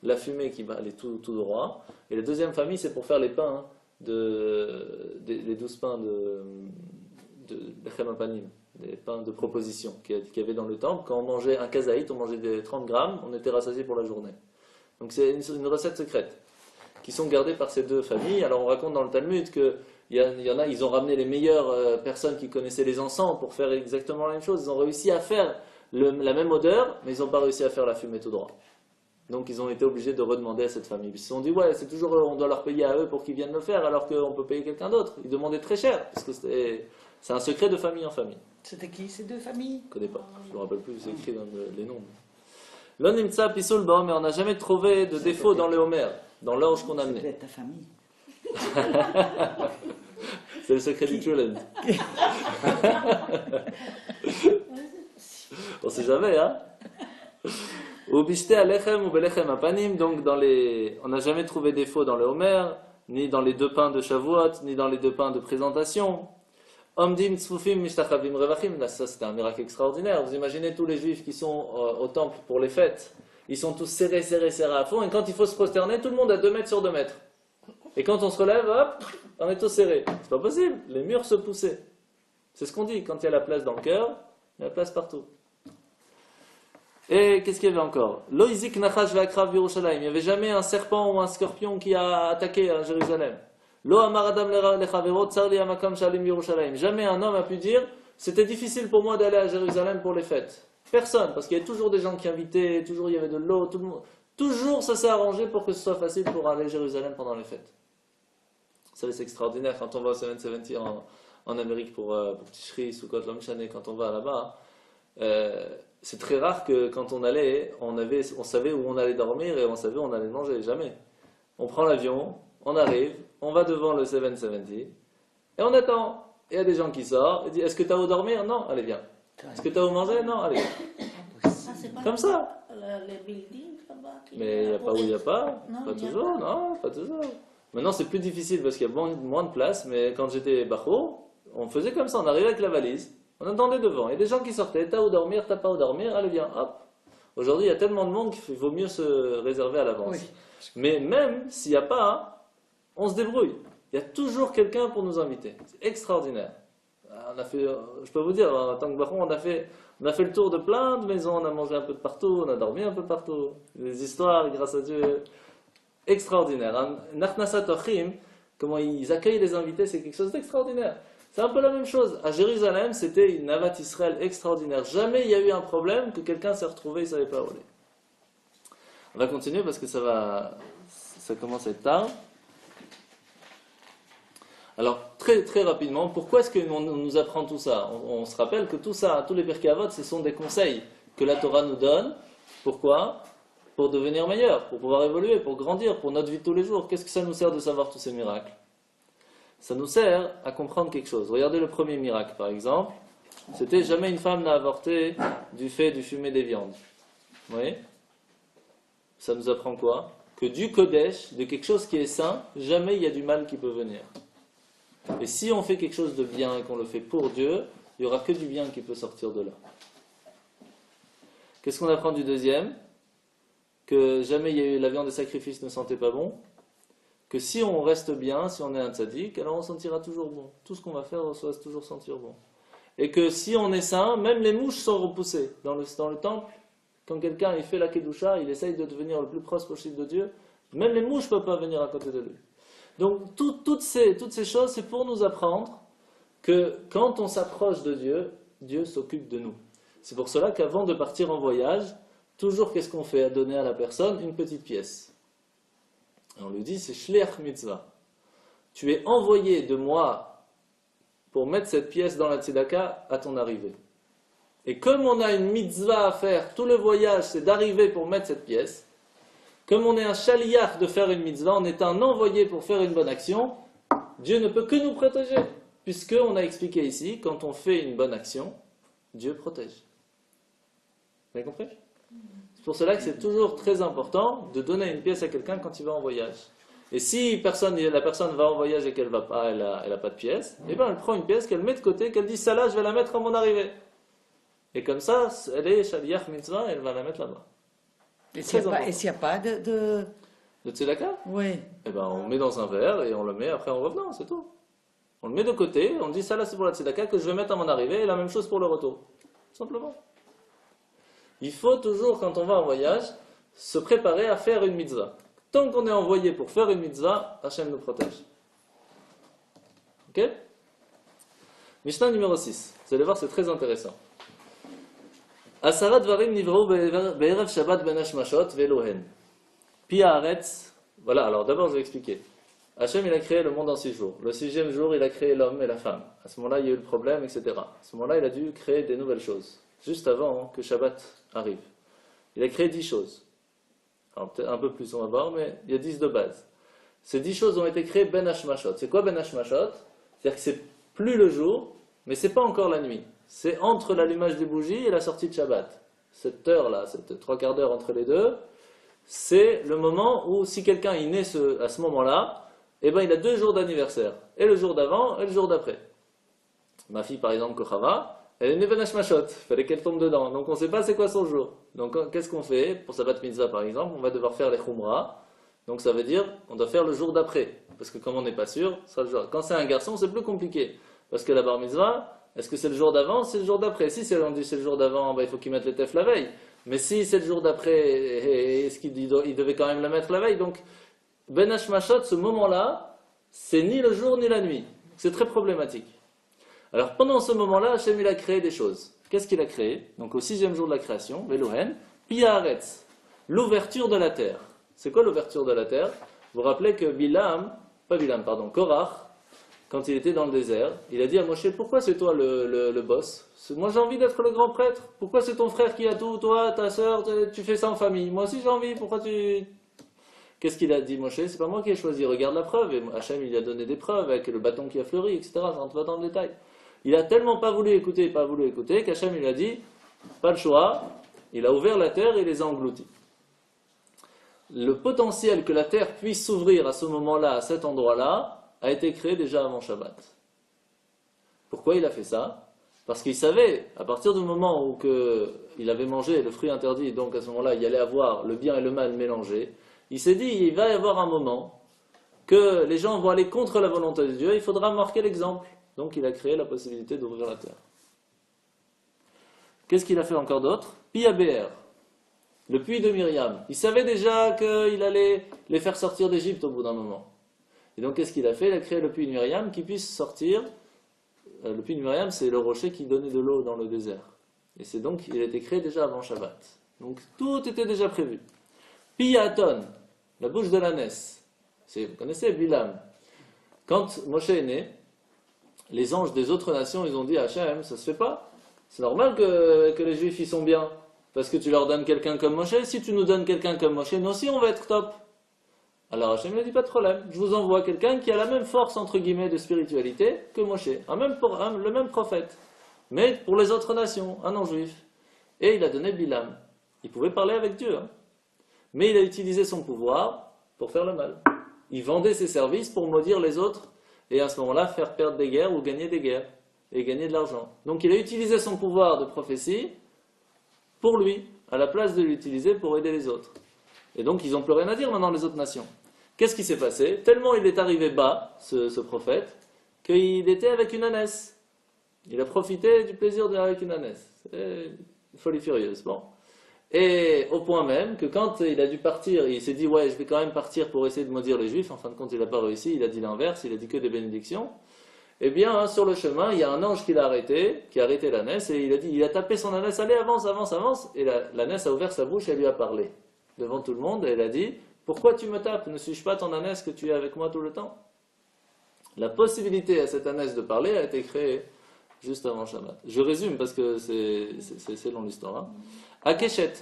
la fumée qui va aller tout droit, et la deuxième famille, c'est pour faire les pains, les 12 pains de Lechem Apanim, des pains de proposition qu'il y avait dans le temple. Quand on mangeait un kazaït, on mangeait des 30 grammes, on était rassasié pour la journée. Donc c'est une recette secrète qui sont gardées par ces 2 familles. Alors on raconte dans le Talmud qu'il y en a, ils ont ramené les meilleures personnes qui connaissaient les encens pour faire exactement la même chose. Ils ont réussi à faire la même odeur, mais ils n'ont pas réussi à faire la fumée tout droit. Donc ils ont été obligés de redemander à cette famille. Ils se sont dit, ouais, c'est toujours on doit leur payer à eux pour qu'ils viennent le faire, alors qu'on peut payer quelqu'un d'autre. Ils demandaient très cher, parce que c'est un secret de famille en famille. C'était qui ces 2 familles? Je ne connais pas, je ne me rappelle plus, c'est écrit dans les noms. L'onimtsa pisul ba'omer, on n'a jamais trouvé de défaut dans le homer, dans l'orge qu'on a amené. C'était ta famille. C'est le secret du challenge. On ne sait jamais, hein. Ou bishte alechem ou belechem apanim, donc on n'a jamais trouvé défaut dans le homer, ni dans les 2 pains de Shavuot, ni dans les 2 pains de présentation. Omdim tzfufim mishtachavim revachim, là ça c'était un miracle extraordinaire. Vous imaginez tous les juifs qui sont au temple pour les fêtes, ils sont tous serrés à fond, et quand il faut se prosterner, tout le monde à 2 mètres sur 2 mètres. Et quand on se relève, hop, on est tous serrés. C'est pas possible, les murs se poussaient. C'est ce qu'on dit, quand il y a la place dans le cœur, il y a la place partout. Et qu'est-ce qu'il y avait encore? Loïzik nachash ve'akrav Yerushalayim. Il n'y avait jamais un serpent ou un scorpion qui a attaqué à Jérusalem. Lo amar adam lechavero tsar li hamakam shalim Yerushalayim. Jamais un homme a pu dire c'était difficile pour moi d'aller à Jérusalem pour les fêtes. Personne, parce qu'il y avait toujours des gens qui invitaient, toujours il y avait de l'eau, tout le monde. Toujours ça s'est arrangé pour que ce soit facile pour aller à Jérusalem pendant les fêtes. Vous savez, c'est extraordinaire quand on va au 770 en Amérique pour Tishri, Sukkot, Lom Shane, quand on va là-bas. C'est très rare que quand on allait, on savait où on allait dormir et on savait où on allait manger. Jamais. On prend l'avion, on arrive, on va devant le 770 et on attend. Et il y a des gens qui sortent et disent est-ce que tu as où dormir? Non, allez viens. Est-ce que tu as où manger? Non, allez viens. C'est pas Comme ça. Les buildings là-bas. Mais il n'y a pas où il n'y a pas. Non, Pas il y a toujours, pas. non, pas toujours. Maintenant, c'est plus difficile parce qu'il y a moins de place, mais quand j'étais bacho, on faisait comme ça, on arrivait avec la valise, on attendait devant. Il y a des gens qui sortaient, t'as où dormir, t'as pas où dormir, allez viens, hop. Aujourd'hui, il y a tellement de monde qu'il vaut mieux se réserver à l'avance. Oui. Mais même s'il n'y a pas, on se débrouille. Il y a toujours quelqu'un pour nous inviter. C'est extraordinaire. On a fait, je peux vous dire, en tant que baron, on a fait le tour de plein de maisons, on a mangé un peu de partout, on a dormi un peu partout. Des histoires, grâce à Dieu, extraordinaires. Nachnasat Ochim, comment ils accueillent les invités, c'est quelque chose d'extraordinaire. C'est un peu la même chose. À Jérusalem, c'était une Navat Israël extraordinaire. Jamais il y a eu un problème que quelqu'un s'est retrouvé, il ne savait pas où aller. On va continuer parce que ça commence à être tard. Alors, très, très rapidement, pourquoi est-ce qu'on nous apprend tout ça? On se rappelle que tout ça, tous les Pirkei Avot, ce sont des conseils que la Torah nous donne. Pourquoi? Pour devenir meilleur, pour pouvoir évoluer, pour grandir, pour notre vie de tous les jours. Qu'est-ce que ça nous sert de savoir tous ces miracles? Ça nous sert à comprendre quelque chose. Regardez le premier miracle, par exemple. C'était jamais une femme n'a avorté du fait du fumer des viandes. Vous voyez? Ça nous apprend quoi? Que du Kodesh, de quelque chose qui est sain, jamais il y a du mal qui peut venir. Et si on fait quelque chose de bien et qu'on le fait pour Dieu, il n'y aura que du bien qui peut sortir de là. Qu'est-ce qu'on apprend du deuxième? Que jamais il y a eu la viande des sacrifices ne sentait pas bon. Que si on reste bien, si on est un tzaddik, alors on sentira toujours bon. Tout ce qu'on va faire, on va toujours sentir bon. Et que si on est sain, même les mouches sont repoussées. Dans le temple, quand quelqu'un il fait la kedusha, il essaye de devenir le plus proche possible de Dieu, même les mouches ne peuvent pas venir à côté de lui. Donc toutes ces choses, c'est pour nous apprendre que quand on s'approche de Dieu, Dieu s'occupe de nous. C'est pour cela qu'avant de partir en voyage, toujours qu'est-ce qu'on fait? Donner à la personne une petite pièce. Et on lui dit, c'est shliach mitzvah. Tu es envoyé de moi pour mettre cette pièce dans la tzedaka à ton arrivée. Et comme on a une mitzvah à faire, tout le voyage c'est d'arriver pour mettre cette pièce, comme on est un shaliach de faire une mitzvah, on est un envoyé pour faire une bonne action, Dieu ne peut que nous protéger. Puisqu'on a expliqué ici, quand on fait une bonne action, Dieu protège. Vous avez compris? C'est pour cela que c'est toujours très important de donner une pièce à quelqu'un quand il va en voyage. Et si la personne va en voyage et qu'elle va pas, elle a pas de pièce, eh bien elle prend une pièce, qu'elle met de côté, qu'elle dit, ça là, je vais la mettre à mon arrivée. Et comme ça, elle est shaliach mitzvah, elle va la mettre là-bas. Et s'il n'y a pas de... Le tzedaka? Oui. Eh ben, on met dans un verre et on le met après en revenant, c'est tout. On le met de côté, on dit ça là c'est pour la tzedaka que je vais mettre à mon arrivée et la même chose pour le retour. Simplement. Il faut toujours, quand on va en voyage, se préparer à faire une mitzvah. Tant qu'on est envoyé pour faire une mitzvah, Hachem nous protège. Ok? Mishnah numéro 6. Vous allez voir, c'est très intéressant. Asara dvarim nivrou be'erev Shabbat ben hashmashot ve'elohen. Pi haaretz. Voilà, alors d'abord je vais expliquer. Hachem il a créé le monde en 6 jours. Le 6e jour il a créé l'homme et la femme. À ce moment-là il y a eu le problème, etc. À ce moment-là il a dû créer des nouvelles choses. Juste avant que Shabbat arrive. Il a créé 10 choses. Alors peut-être un peu plus on va voir, mais il y a 10 de base. Ces 10 choses ont été créées ben hashmashot. C'est quoi ben hashmashot? C'est-à-dire que c'est plus le jour, mais c'est pas encore la nuit. C'est entre l'allumage des bougies et la sortie de Shabbat. Cette heure-là, cette 3/4 d'heure entre les deux, c'est le moment où si quelqu'un est né à ce moment-là, eh ben, il a 2 jours d'anniversaire. Et le jour d'avant et le jour d'après. Ma fille par exemple, Kochava, elle est née Ben Hashmashot, il fallait qu'elle tombe dedans. Donc on ne sait pas c'est quoi son jour. Donc qu'est-ce qu'on fait? Pour sa bat mitzvah par exemple, on va devoir faire les khumra. Donc ça veut dire on doit faire le jour d'après. Parce que comme on n'est pas sûr, ça sera le jour. Quand c'est un garçon, c'est plus compliqué. Parce que la bar mitzvah, est-ce que c'est le jour d'avant, c'est le jour d'après? Si on dit c'est le jour d'avant, ben, il faut qu'il mette les tefs la veille. Mais si c'est le jour d'après, est-ce qu'il devait quand même la mettre la veille? Donc, Ben Hashmashot, ce moment-là, c'est ni le jour ni la nuit. C'est très problématique. Alors, pendant ce moment-là, Hachem, il a créé des choses. Qu'est-ce qu'il a créé? Donc, au 6e jour de la création, Velohen, Pi haaretz, l'ouverture de la terre. C'est quoi l'ouverture de la terre? Vous vous rappelez que Korach, quand il était dans le désert, il a dit à Moshe, pourquoi c'est toi le boss? Moi j'ai envie d'être le grand prêtre. Pourquoi c'est ton frère qui a tout? Toi, ta soeur, tu fais ça en famille. Moi aussi j'ai envie, pourquoi tu... Qu'est-ce qu'il a dit Moshe? C'est pas moi qui ai choisi, regarde la preuve. Et Hachem il a donné des preuves avec le bâton qui a fleuri, etc. Je rentre pas dans le détail. Il a tellement pas voulu écouter qu'Hachem il a dit, pas le choix, il a ouvert la terre et les a engloutis. le potentiel que la terre puisse s'ouvrir à ce moment-là, à cet endroit-là, a été créé déjà avant Shabbat. Pourquoi il a fait ça? Parce qu'il savait, à partir du moment où il avait mangé le fruit interdit, donc à ce moment-là, il allait avoir le bien et le mal mélangés, il s'est dit, il va y avoir un moment que les gens vont aller contre la volonté de Dieu, il faudra marquer l'exemple. Donc il a créé la possibilité d'ouvrir la terre. Qu'est-ce qu'il a fait encore d'autre? Pia-Be'er, le puits de Myriam. Il savait déjà qu'il allait les faire sortir d'Égypte au bout d'un moment. Et donc qu'est-ce qu'il a fait? Il a créé le puits de Myriam qui puisse sortir. Le puits de Myriam, c'est le rocher qui donnait de l'eau dans le désert. Et c'est donc, il a été créé déjà avant Shabbat. Donc tout était déjà prévu. Pia-Aton, la bouche de l'ânesse. Vous connaissez Bilam. Quand Moshe est né, les anges des autres nations, ils ont dit à Hachem, ça se fait pas. C'est normal que les Juifs y sont bien. Parce que tu leur donnes quelqu'un comme Moshe. Si tu nous donnes quelqu'un comme Moshe, nous aussi on va être top. Alors Hachem lui a dit, pas de problème. Je vous envoie quelqu'un qui a la même force, entre guillemets, de spiritualité que Moshe. Le même prophète. Mais pour les autres nations, un non-juif. Et il a donné Bilam. Il pouvait parler avec Dieu. Mais il a utilisé son pouvoir pour faire le mal. Il vendait ses services pour maudire les autres. Et à ce moment-là, faire perdre des guerres ou gagner des guerres. Et gagner de l'argent. Donc il a utilisé son pouvoir de prophétie pour lui, à la place de l'utiliser pour aider les autres. Et donc ils n'ont plus rien à dire maintenant les autres nations. Qu'est-ce qui s'est passé? Tellement il est arrivé bas, ce prophète, qu'il était avec une ânesse. Il a profité du plaisir d'être avec une ânesse. C'est une folie furieuse. Bon. Et au point même que quand il a dû partir, il s'est dit ouais, je vais quand même partir pour essayer de maudire les Juifs. En fin de compte, il n'a pas réussi, il a dit l'inverse, il a dit que des bénédictions. Eh bien, sur le chemin, il y a un ange qui l'a arrêté, qui a arrêté l'ânesse, et il a tapé son ânesse, allez, avance, avance, avance. Et l'ânesse a ouvert sa bouche et elle lui a parlé devant tout le monde, et elle a dit, pourquoi tu me tapes? Ne suis-je pas ton ânesse que tu es avec moi tout le temps? La possibilité à cette ânesse de parler a été créée juste avant Shabbat. Je résume parce que c'est long l'histoire. Hein. Akeshet,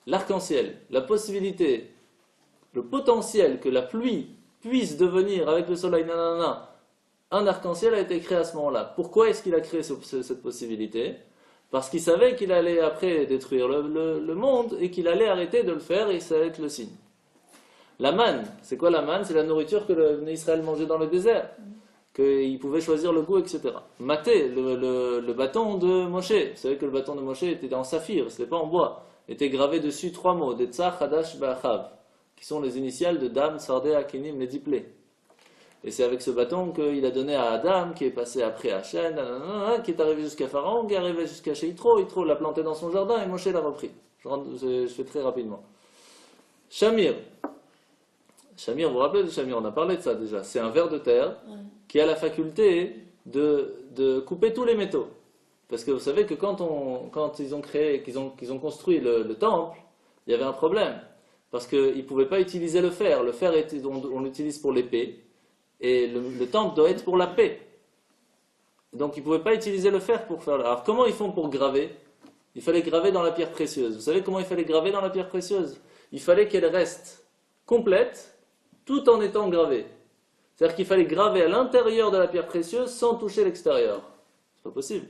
l'arc-en-ciel, la possibilité, le potentiel que la pluie puisse devenir avec le soleil, nanana, un arc-en-ciel a été créé à ce moment-là. Pourquoi est-ce qu'il a créé cette possibilité? Parce qu'il savait qu'il allait après détruire le monde et qu'il allait arrêter de le faire et ça allait être le signe. La manne, c'est quoi la manne? C'est la nourriture que le Israël mangeait dans le désert, qu'il pouvait choisir le goût, etc. Maté, le bâton de Moshe, vous savez que le bâton de Moshe était en saphir, c'était pas en bois, était gravé dessus 3 mots, Detzach, Hadash, Ba'achav, qui sont les initiales de Dam, Sardé, Akinim, les diplés. Et c'est avec ce bâton qu'il a donné à Adam, qui est passé après à Hachem, qui est arrivé jusqu'à Pharaon, qui est arrivé jusqu'à chez Yitro. Yitro l'a planté dans son jardin et Moshe l'a repris. Je fais très rapidement. Shamir. Shamir, vous vous rappelez de Shamir? On a parlé de ça déjà. C'est un ver de terre qui a la faculté de couper tous les métaux. Parce que vous savez que quand ils ont créé, qu'ils ont construit le temple, il y avait un problème. Parce qu'ils ne pouvaient pas utiliser le fer. Le fer, on l'utilise pour l'épée. Et le temple doit être pour la paix. Donc ils ne pouvaient pas utiliser le fer pour faire... Alors comment ils font pour graver? Il fallait graver dans la pierre précieuse. Vous savez comment il fallait graver dans la pierre précieuse? Il fallait qu'elle reste complète tout en étant gravée. C'est-à-dire qu'il fallait graver à l'intérieur de la pierre précieuse sans toucher l'extérieur. C'est pas possible.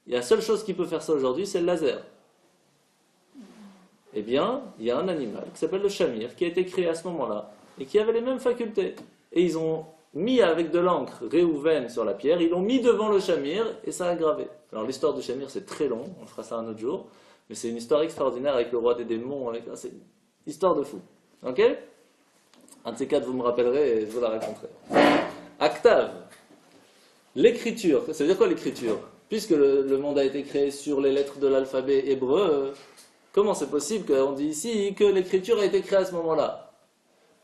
Et la seule chose qui peut faire ça aujourd'hui, c'est le laser. Eh bien, il y a un animal qui s'appelle le shamir qui a été créé à ce moment-là et qui avait les mêmes facultés. Et ils ont mis avec de l'encre Réhouven sur la pierre, ils l'ont mis devant le shamir et ça a gravé. Alors l'histoire du shamir c'est très long, on fera ça un autre jour, mais c'est une histoire extraordinaire avec le roi des démons, c'est une histoire de fou. Ok? Un de ces quatre vous me rappellerez et je vous la raconterai. Aktav, l'écriture, ça veut dire quoi l'écriture? Puisque le monde a été créé sur les lettres de l'alphabet hébreu, comment c'est possible qu'on dit ici que l'écriture a été créée à ce moment-là?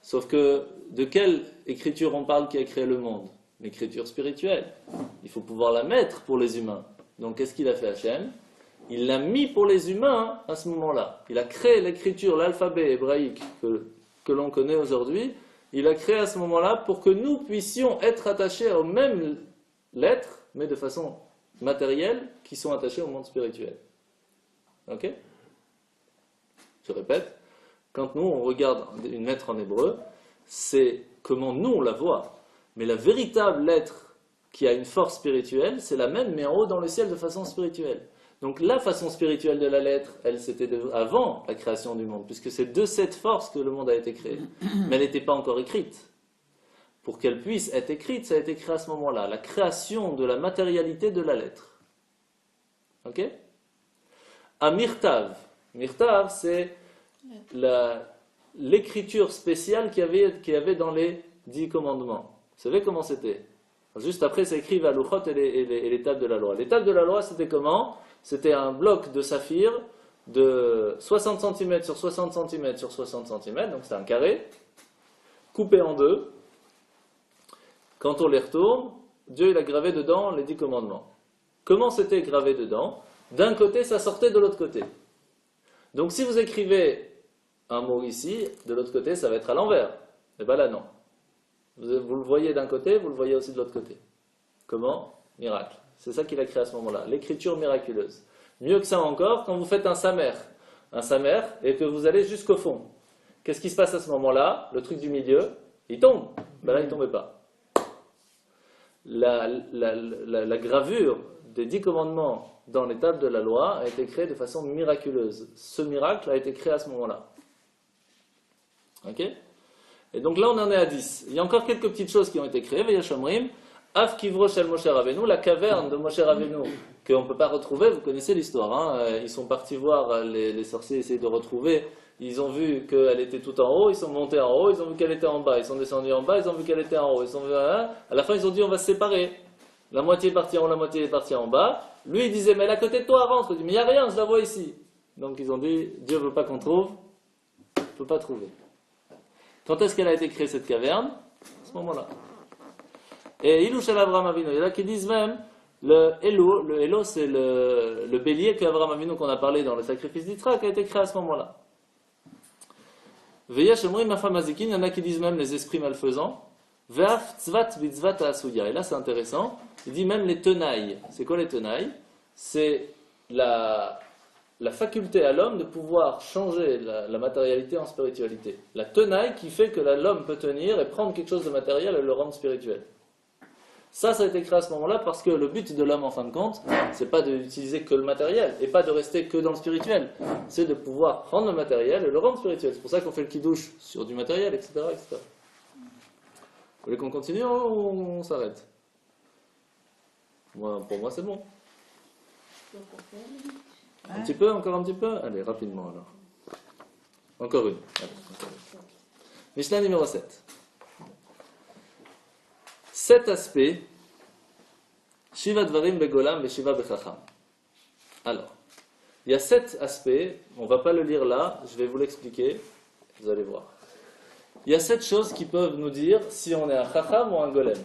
Sauf que, de quelle écriture on parle qui a créé le monde? L'écriture spirituelle. Il faut pouvoir la mettre pour les humains. Donc qu'est-ce qu'il a fait Hachem? Il l'a mis pour les humains à ce moment-là. Il a créé l'écriture, l'alphabet hébraïque que l'on connaît aujourd'hui. Il a créé à ce moment-là pour que nous puissions être attachés aux mêmes lettres, mais de façon matérielle, qui sont attachées au monde spirituel. Ok? Je répète. Quand nous, on regarde une lettre en hébreu, c'est comment nous, on la voit. Mais la véritable lettre qui a une force spirituelle, c'est la même, mais en haut dans le ciel de façon spirituelle. Donc la façon spirituelle de la lettre, elle c'était avant la création du monde, puisque c'est de cette force que le monde a été créé. Mais elle n'était pas encore écrite. Pour qu'elle puisse être écrite, ça a été créé à ce moment-là. La création de la matérialité de la lettre. Ok? À Mirtav. Mirtav, c'est l'écriture spéciale qu'il y avait dans les 10 commandements. Vous savez comment c'était? Juste après, c'est écrit Valuchot et les tables de la loi. Les tables de la loi, c'était comment? C'était un bloc de saphir de 60 cm sur 60 cm sur 60 cm, donc c'est un carré, coupé en deux. Quand on les retourne, Dieu il a gravé dedans les 10 commandements. Comment c'était gravé dedans? D'un côté, ça sortait de l'autre côté. Donc si vous écrivez un mot ici, de l'autre côté, ça va être à l'envers. Et bien là, non. Vous le voyez d'un côté, vous le voyez aussi de l'autre côté. Comment? Miracle. C'est ça qu'il a créé à ce moment-là, l'écriture miraculeuse. Mieux que ça encore, quand vous faites un samer, et que vous allez jusqu'au fond. Qu'est-ce qui se passe à ce moment-là? Le truc du milieu, il tombe. Ben là, il ne tombait pas. La gravure des 10 commandements dans les tables de la loi a été créée de façon miraculeuse. Ce miracle a été créé à ce moment-là. Ok? Et donc là, on en est à 10. Il y a encore quelques petites choses qui ont été créées. Veyashomrim, Af Kivro Shel Moshe Rabbeinu, la caverne de Moshe Rabbeinu, qu'on ne peut pas retrouver. Vous connaissez l'histoire. Hein? Ils sont partis voir les sorciers essayer de retrouver. Ils ont vu qu'elle était tout en haut, ils sont montés en haut, ils ont vu qu'elle était en bas, ils sont descendus en bas, ils ont vu qu'elle était en haut. À la fin, ils ont dit on va se séparer. La moitié est partie en haut, la moitié est partie en bas. Lui, il disait mais elle est à côté de toi, rentre. Il dit mais il n'y a rien, je la vois ici. Donc ils ont dit Dieu ne veut pas qu'on trouve, on ne peut pas trouver. Quand est-ce qu'elle a été créée cette caverne? À ce moment-là. Et Ilou Shel Avraham Avinu, il y en a qui disent même le Elo c'est le bélier qu'Avraham Avinu qu'on a parlé dans le sacrifice d'Yitzhak a été créé à ce moment-là. Veyesh Omrim Afam Azikin, il y en a qui disent même les esprits malfaisants. Ve'af tzvat bitzvat asuya. Et là c'est intéressant, il dit même les tenailles. C'est quoi les tenailles? C'est la faculté à l'homme de pouvoir changer la matérialité en spiritualité. La tenaille qui fait que l'homme peut tenir et prendre quelque chose de matériel et le rendre spirituel. Ça a été créé à ce moment-là parce que le but de l'homme en fin de compte, c'est pas d'utiliser que le matériel et pas de rester que dans le spirituel. C'est de pouvoir prendre le matériel et le rendre spirituel. C'est pour ça qu'on fait le kidouche sur du matériel, etc., etc. Vous voulez qu'on continue ou on s'arrête? Pour moi, c'est bon. Un petit peu, encore un petit peu? Allez, rapidement alors. Encore une. Mishnah numéro 7. 7 aspects. Shiva dvarim begolam ve shiva bechacham. Alors, il y a 7 aspects. On ne va pas le lire là, je vais vous l'expliquer. Vous allez voir. Il y a 7 choses qui peuvent nous dire si on est un chacham ou un golem.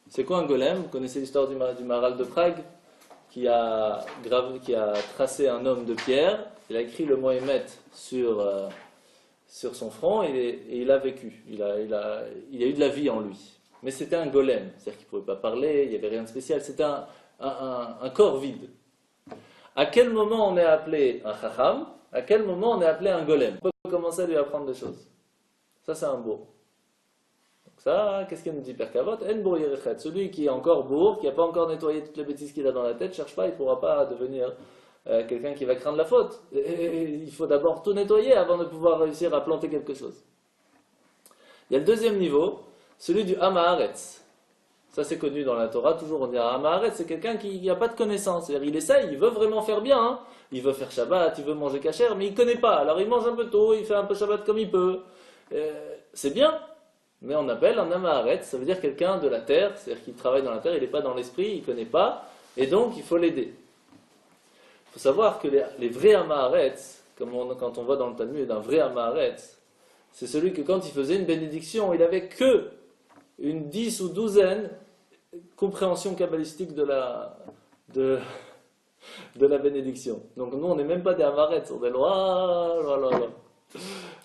C'est quoi un golem? Vous connaissez l'histoire du Maharal de Prague qui a tracé un homme de pierre. Il a écrit le mot Emet sur son front et il a vécu. Il a eu de la vie en lui. Mais c'était un golem, c'est-à-dire qu'il ne pouvait pas parler, il n'y avait rien de spécial, c'était un corps vide. À quel moment on est appelé un chacham? À quel moment on est appelé un golem? On peut commencer à lui apprendre des choses. Ça, c'est un bourg. Donc ça, qu'est-ce qu'il nous dit Perkavot? En bourg yerechet. Celui qui est encore bourg, qui n'a pas encore nettoyé toutes les bêtises qu'il a dans la tête, cherche pas, il ne pourra pas devenir quelqu'un qui va craindre la faute. Il faut d'abord tout nettoyer avant de pouvoir réussir à planter quelque chose. Il y a le deuxième niveau, celui du Hamaharetz. Ça c'est connu dans la Torah, toujours on dit Hamaharetz, c'est quelqu'un qui n'a pas de connaissance. C'est-à-dire il essaye, il veut vraiment faire bien, hein. Il veut faire Shabbat, il veut manger kasher, mais il ne connaît pas. Alors il mange un peu tôt, il fait un peu Shabbat comme il peut. C'est bien, mais on appelle un Hamaharetz, ça veut dire quelqu'un de la terre, c'est-à-dire qu'il travaille dans la terre, il n'est pas dans l'esprit, il ne connaît pas, et donc il faut l'aider. Il faut savoir que les vrais Hamaharetz, quand on voit dans le Talmud un vrai Hamaharetz, c'est celui que quand il faisait une bénédiction, il n'avait que une 10 ou 12 compréhension kabbalistique de la bénédiction. Donc nous, on n'est même pas des Hamaharetz, on est loin.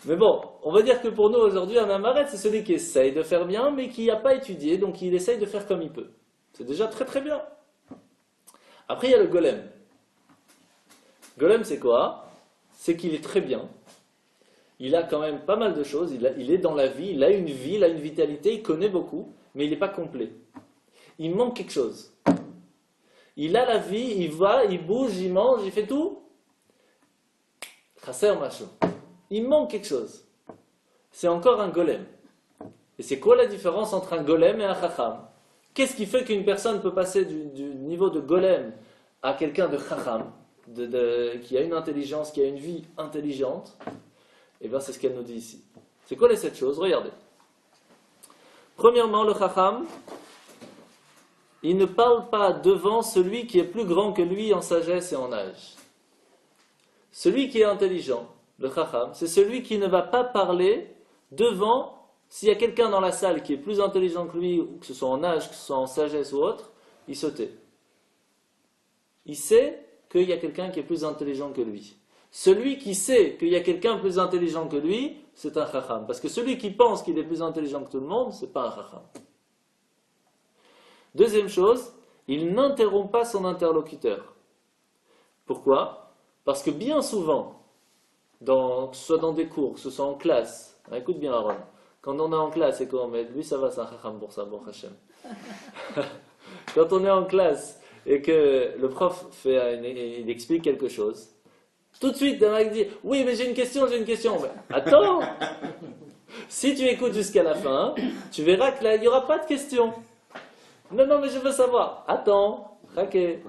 Mais bon, on va dire que pour nous aujourd'hui, un Hamaharetz, c'est celui qui essaye de faire bien, mais qui n'a pas étudié, donc il essaye de faire comme il peut. C'est déjà très très bien. Après, il y a le golem. Golem, c'est quoi? C'est qu'il est très bien. Il a quand même pas mal de choses, il est dans la vie, il a une vitalité, il connaît beaucoup, mais il n'est pas complet. Il manque quelque chose. il a la vie, il va, il bouge, il mange, il fait tout. Chasser macho. Il manque quelque chose. C'est encore un golem. Et c'est quoi la différence entre un golem et un chacham? Qu'est-ce qui fait qu'une personne peut passer du niveau de golem à quelqu'un de chacham, qui a une intelligence, qui a une vie intelligente? Et bien c'est ce qu'elle nous dit ici. C'est quoi les 7 choses? Regardez. Premièrement, le chacham, il ne parle pas devant celui qui est plus grand que lui en sagesse et en âge. Celui qui est intelligent, le chacham, c'est celui qui ne va pas parler devant. S'il y a quelqu'un dans la salle qui est plus intelligent que lui, que ce soit en âge, que ce soit en sagesse ou autre, il se tait. Il sait qu'il y a quelqu'un qui est plus intelligent que lui. Celui qui sait qu'il y a quelqu'un plus intelligent que lui, c'est un chacham. Parce que celui qui pense qu'il est plus intelligent que tout le monde, c'est pas un chacham. Deuxième chose, il n'interrompt pas son interlocuteur. Pourquoi? Parce que bien souvent, que ce soit dans des cours, que ce soit en classe, écoute bien Aaron, quand on est en classe et qu'on met, lui ça va, c'est un chacham pour ça, bon Hachem. Quand on est en classe et que le prof il explique quelque chose, tout de suite, un mec dit, oui mais j'ai une question. Mais attends, si tu écoutes jusqu'à la fin, tu verras que là, il n'y aura pas de question. Non, mais je veux savoir. Attends, raquet.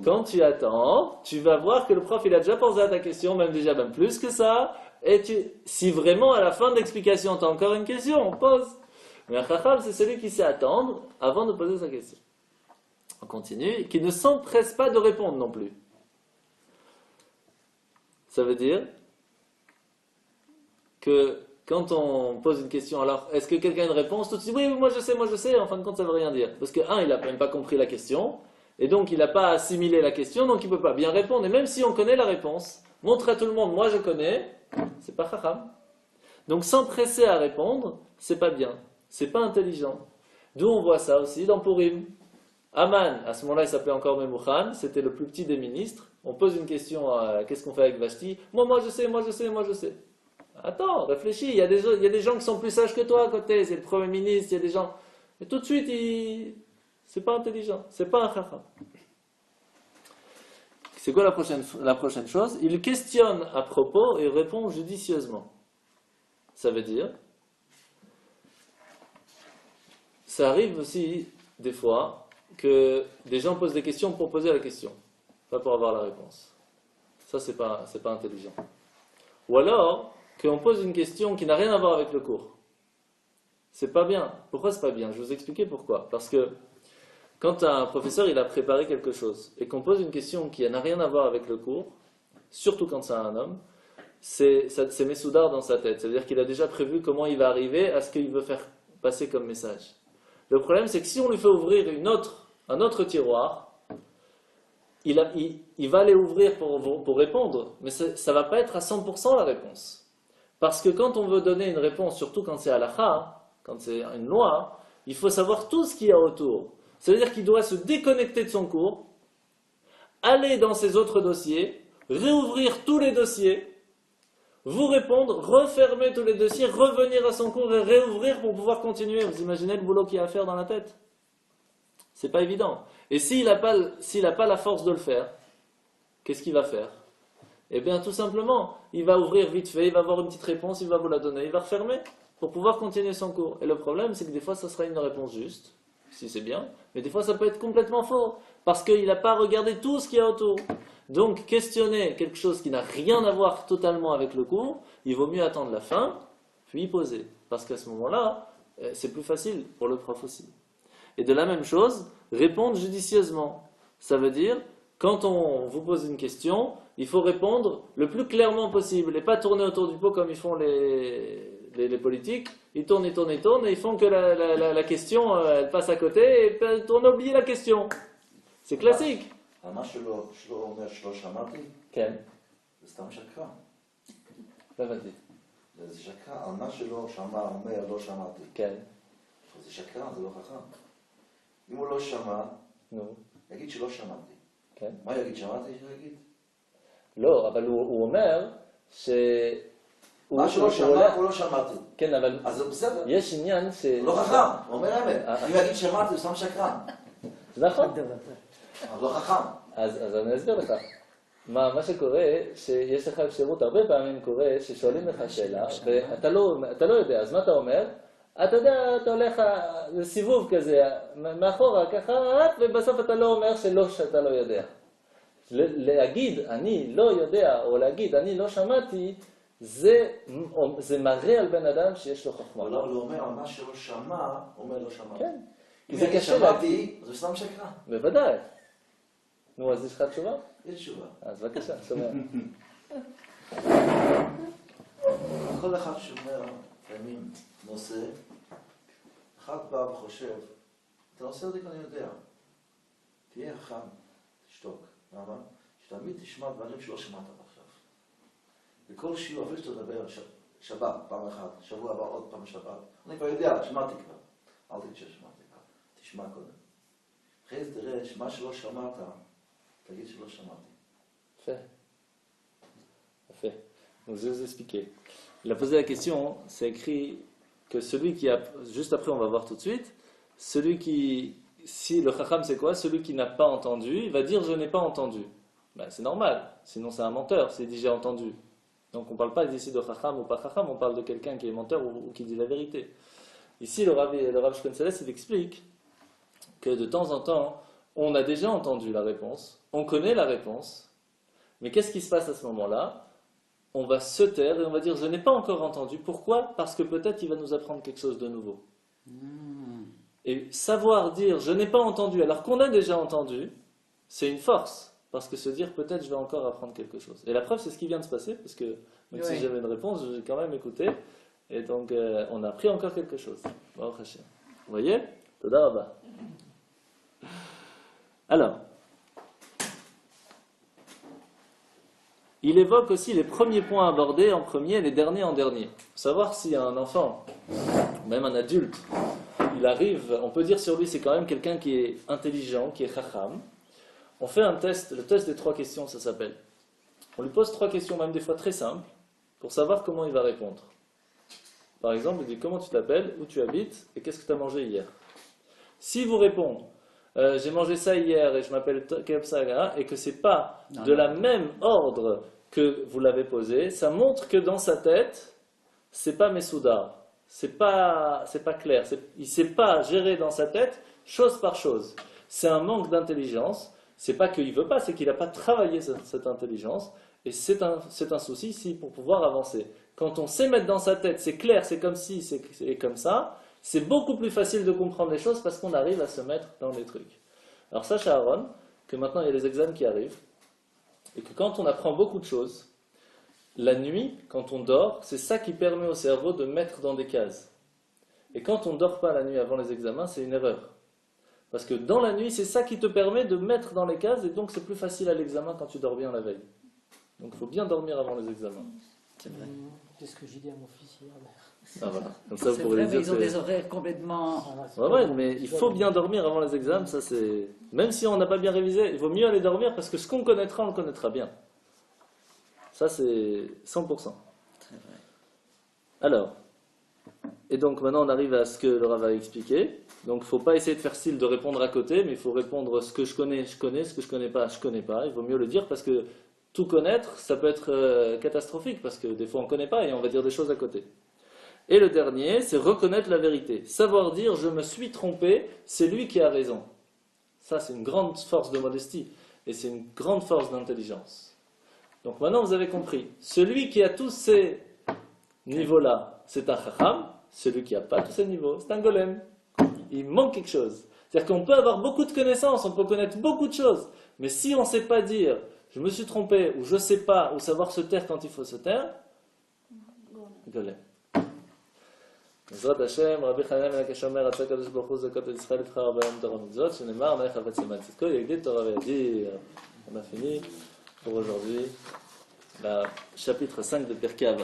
Quand tu attends, tu vas voir que le prof il a déjà pensé à ta question, même plus que ça. Et si vraiment à la fin de l'explication tu as encore une question, on pose. Mais un chacham, c'est celui qui sait attendre avant de poser sa question. On continue, et qui ne s'empresse pas de répondre non plus. Ça veut dire que quand on pose une question, alors est-ce que quelqu'un a une réponse? Tout de suite, oui, moi je sais, en fin de compte ça ne veut rien dire. Parce que il n'a même pas compris la question, et donc il n'a pas assimilé la question, donc il ne peut pas bien répondre. Et même si on connaît la réponse, montre à tout le monde, moi je connais, c'est pas chacham. Donc s'empresser à répondre, c'est pas bien, c'est pas intelligent. D'où on voit ça aussi dans Purim. Aman, à ce moment-là il s'appelait encore Memouchan, c'était le plus petit des ministres. On pose une question, qu'est-ce qu'on fait avec Vashti? Moi je sais. Attends, réfléchis, il y a des gens qui sont plus sages que toi à côté, c'est le Premier ministre, il y a des gens... Et tout de suite, c'est pas intelligent, c'est pas un chacham. C'est quoi la prochaine chose? Il questionne à propos et répond judicieusement. Ça veut dire, ça arrive aussi des fois que des gens posent des questions pour poser la question, pas pour avoir la réponse. Ça, c'est pas intelligent. Ou alors, qu'on pose une question qui n'a rien à voir avec le cours. C'est pas bien. Pourquoi c'est pas bien? Je vais vous expliquer pourquoi. Parce que quand un professeur il a préparé quelque chose et qu'on pose une question qui n'a rien à voir avec le cours, surtout quand c'est un homme, c'est Messoudar dans sa tête. C'est-à-dire qu'il a déjà prévu comment il va arriver à ce qu'il veut faire passer comme message. Le problème, c'est que si on lui fait ouvrir un autre tiroir, il va aller ouvrir pour répondre, mais ça ne va pas être à 100% la réponse. Parce que quand on veut donner une réponse, surtout quand c'est halakha, quand c'est une loi, il faut savoir tout ce qu'il y a autour. Ça veut dire qu'il doit se déconnecter de son cours, aller dans ses autres dossiers, réouvrir tous les dossiers, vous répondre, refermer tous les dossiers, revenir à son cours et réouvrir pour pouvoir continuer. Vous imaginez le boulot qu'il y a à faire dans la tête? C'est pas évident. Et s'il n'a pas la force de le faire, qu'est-ce qu'il va faire? Eh bien, tout simplement, il va ouvrir vite fait, il va avoir une petite réponse, il va vous la donner, il va refermer pour pouvoir continuer son cours. Et le problème, c'est que des fois, ça sera une réponse juste, si c'est bien, mais des fois, ça peut être complètement faux, parce qu'il n'a pas regardé tout ce qu'il y a autour. Donc, questionner quelque chose qui n'a rien à voir totalement avec le cours, il vaut mieux attendre la fin, puis y poser. Parce qu'à ce moment-là, c'est plus facile pour le prof aussi. Et de la même chose, répondre judicieusement. Ça veut dire, quand on vous pose une question, il faut répondre le plus clairement possible et pas tourner autour du pot comme ils font les politiques. Ils tournent et ils font que la question elle passe à côté et on a oublié la question. C'est classique. מה שלא אומר שלא שמעתי, כן. זה סתם שקרן. לא הבנתי. זה שקרן, על מה שלא שמע אומר לא שמעתי. כן. זה שקרן, זה לא חכם. אם הוא לא שמע, יגיד שלא שמעתי. כן. מה יגיד? שמעתי שיגיד? לא, אבל הוא אומר ש... מה שלא שמע, הוא לא שמעתי. כן, אבל... אז זה בסדר. יש עניין ש... הוא לא חכם, הוא אומר אמת. אם יגיד שמעתי, הוא סתם שקרן. זה נכון. אז לא חכם. אז אני אסביר לך. מה שקורה, שיש לך אפשרות, הרבה פעמים קורה ששואלים לך שאלה, ואתה לא יודע, אז מה אתה אומר? אתה יודע, אתה הולך לסיבוב כזה, מאחורה, ככה, ובסוף אתה לא אומר שאתה לא יודע. להגיד אני לא יודע, או להגיד אני לא שמעתי, זה מראה על בן אדם שיש לו חכמה. אבל הוא אומר על מה שלא שמע, הוא אומר לא שמע. כן. אם אני שמעתי, אז הוא סתם שקרן. בוודאי. נו, אז יש לך תשובה? יש תשובה. אז בבקשה, שומע. כל אחד שומר לפעמים נושא, אחד בא וחושב, את הנושא הזה אני יודע. תהיה חכם, תשתוק. למה? שתמיד תשמע דברים שלא שמעת עכשיו. בכל שיעור, אפילו שאתה תדבר שבת, פעם אחת, שבוע הבא עוד פעם שבת, אני כבר יודע, שמעתי כבר. אל תגיד ששמעתי כבר, תשמע קודם. אחרי זה תראה שמה שלא שמעת, תגיד שלא שמעתי. Fait. Fait. Donc je vais vous expliquer. Il a posé la question, c'est écrit que celui qui a, juste après on va voir tout de suite, celui qui, si le chacham c'est quoi? Celui qui n'a pas entendu, il va dire je n'ai pas entendu. Ben, c'est normal, sinon c'est un menteur, s'il dit j'ai entendu. Donc on ne parle pas ici de chacham ou pas chacham, on parle de quelqu'un qui est menteur ou qui dit la vérité. Ici le Rav Shkon Seles il explique que de temps en temps, on a déjà entendu la réponse, on connaît la réponse, mais qu'est-ce qui se passe à ce moment-là? On va se taire et on va dire je n'ai pas encore entendu. Pourquoi? Parce que peut-être il va nous apprendre quelque chose de nouveau. Et savoir dire je n'ai pas entendu alors qu'on a déjà entendu, c'est une force. Parce que se dire peut-être je vais encore apprendre quelque chose. Et la preuve c'est ce qui vient de se passer, parce que même si j'avais une réponse, j'ai quand même écouté. Et donc on a appris encore quelque chose. Baruch Hashem. Vous voyez? Toda Rabba. Alors, il évoque aussi les premiers points abordés en premier et les derniers en dernier. Pour savoir si un enfant, même un adulte, il arrive, on peut dire sur lui c'est quand même quelqu'un qui est intelligent, qui est chacham. On fait un test, le test des 3 questions ça s'appelle. On lui pose 3 questions, même des fois très simples, pour savoir comment il va répondre. Par exemple, il dit comment tu t'appelles, où tu habites et qu'est-ce que tu as mangé hier. S'il vous répond j'ai mangé ça hier et je m'appelle Kepsaga et que c'est pas de la même ordre que vous l'avez posé, ça montre que dans sa tête, c'est pas Messoudar, c'est pas clair, il sait pas gérer dans sa tête chose par chose. C'est un manque d'intelligence, c'est pas qu'il veut pas, c'est qu'il n'a pas travaillé cette intelligence et c'est un souci ici pour pouvoir avancer. Quand on sait mettre dans sa tête, c'est clair, c'est comme si, c'est comme ça, c'est beaucoup plus facile de comprendre les choses parce qu'on arrive à se mettre dans les trucs. Alors sache Aaron que maintenant il y a les examens qui arrivent et que quand on apprend beaucoup de choses, la nuit, quand on dort, c'est ça qui permet au cerveau de mettre dans des cases. Et quand on ne dort pas la nuit avant les examens, c'est une erreur. Parce que dans la nuit, c'est ça qui te permet de mettre dans les cases et donc c'est plus facile à l'examen quand tu dors bien la veille. Donc il faut bien dormir avant les examens. C'est vrai. C'est ce que j'ai dit à mon fils hier. Ah, voilà. Comme ça, vous C'est pourrez vrai, dire mais ils ont des horaires complètement... ouais, mais il faut bien dormir avant les examens, ça c'est... Même si on n'a pas bien révisé, il vaut mieux aller dormir parce que ce qu'on connaîtra, on le connaîtra bien. Ça c'est 100%. Très vrai. Alors, et donc maintenant on arrive à ce que le Rav a expliqué. Donc il ne faut pas essayer de faire style de répondre à côté, mais il faut répondre ce que je connais, ce que je connais pas, je connais pas. Il vaut mieux le dire parce que tout connaître, ça peut être catastrophique parce que des fois on ne connaît pas et on va dire des choses à côté. Et le dernier, c'est reconnaître la vérité. Savoir dire je me suis trompé, c'est lui qui a raison. Ça c'est une grande force de modestie et c'est une grande force d'intelligence. Donc maintenant vous avez compris. Celui qui a tous ces niveaux-là, c'est un chacham. Celui qui n'a pas tous ces niveaux, c'est un golem. Il manque quelque chose. C'est-à-dire qu'on peut avoir beaucoup de connaissances, on peut connaître beaucoup de choses, mais si on ne sait pas dire je me suis trompé ou je ne sais pas, ou savoir se taire quand il faut se taire, golem. בעזרת השם, רבי חנינא בן עקשיא אומר, רצה הקדוש ברוך הוא זכות את ישראל לבחר ביום תורה ומצוות, שנאמר, מלך חפץ למען צדקו, יגדיל תורה וידיר. On a fini pour aujourd'hui, le chapitre 5 de Pirkei Avot.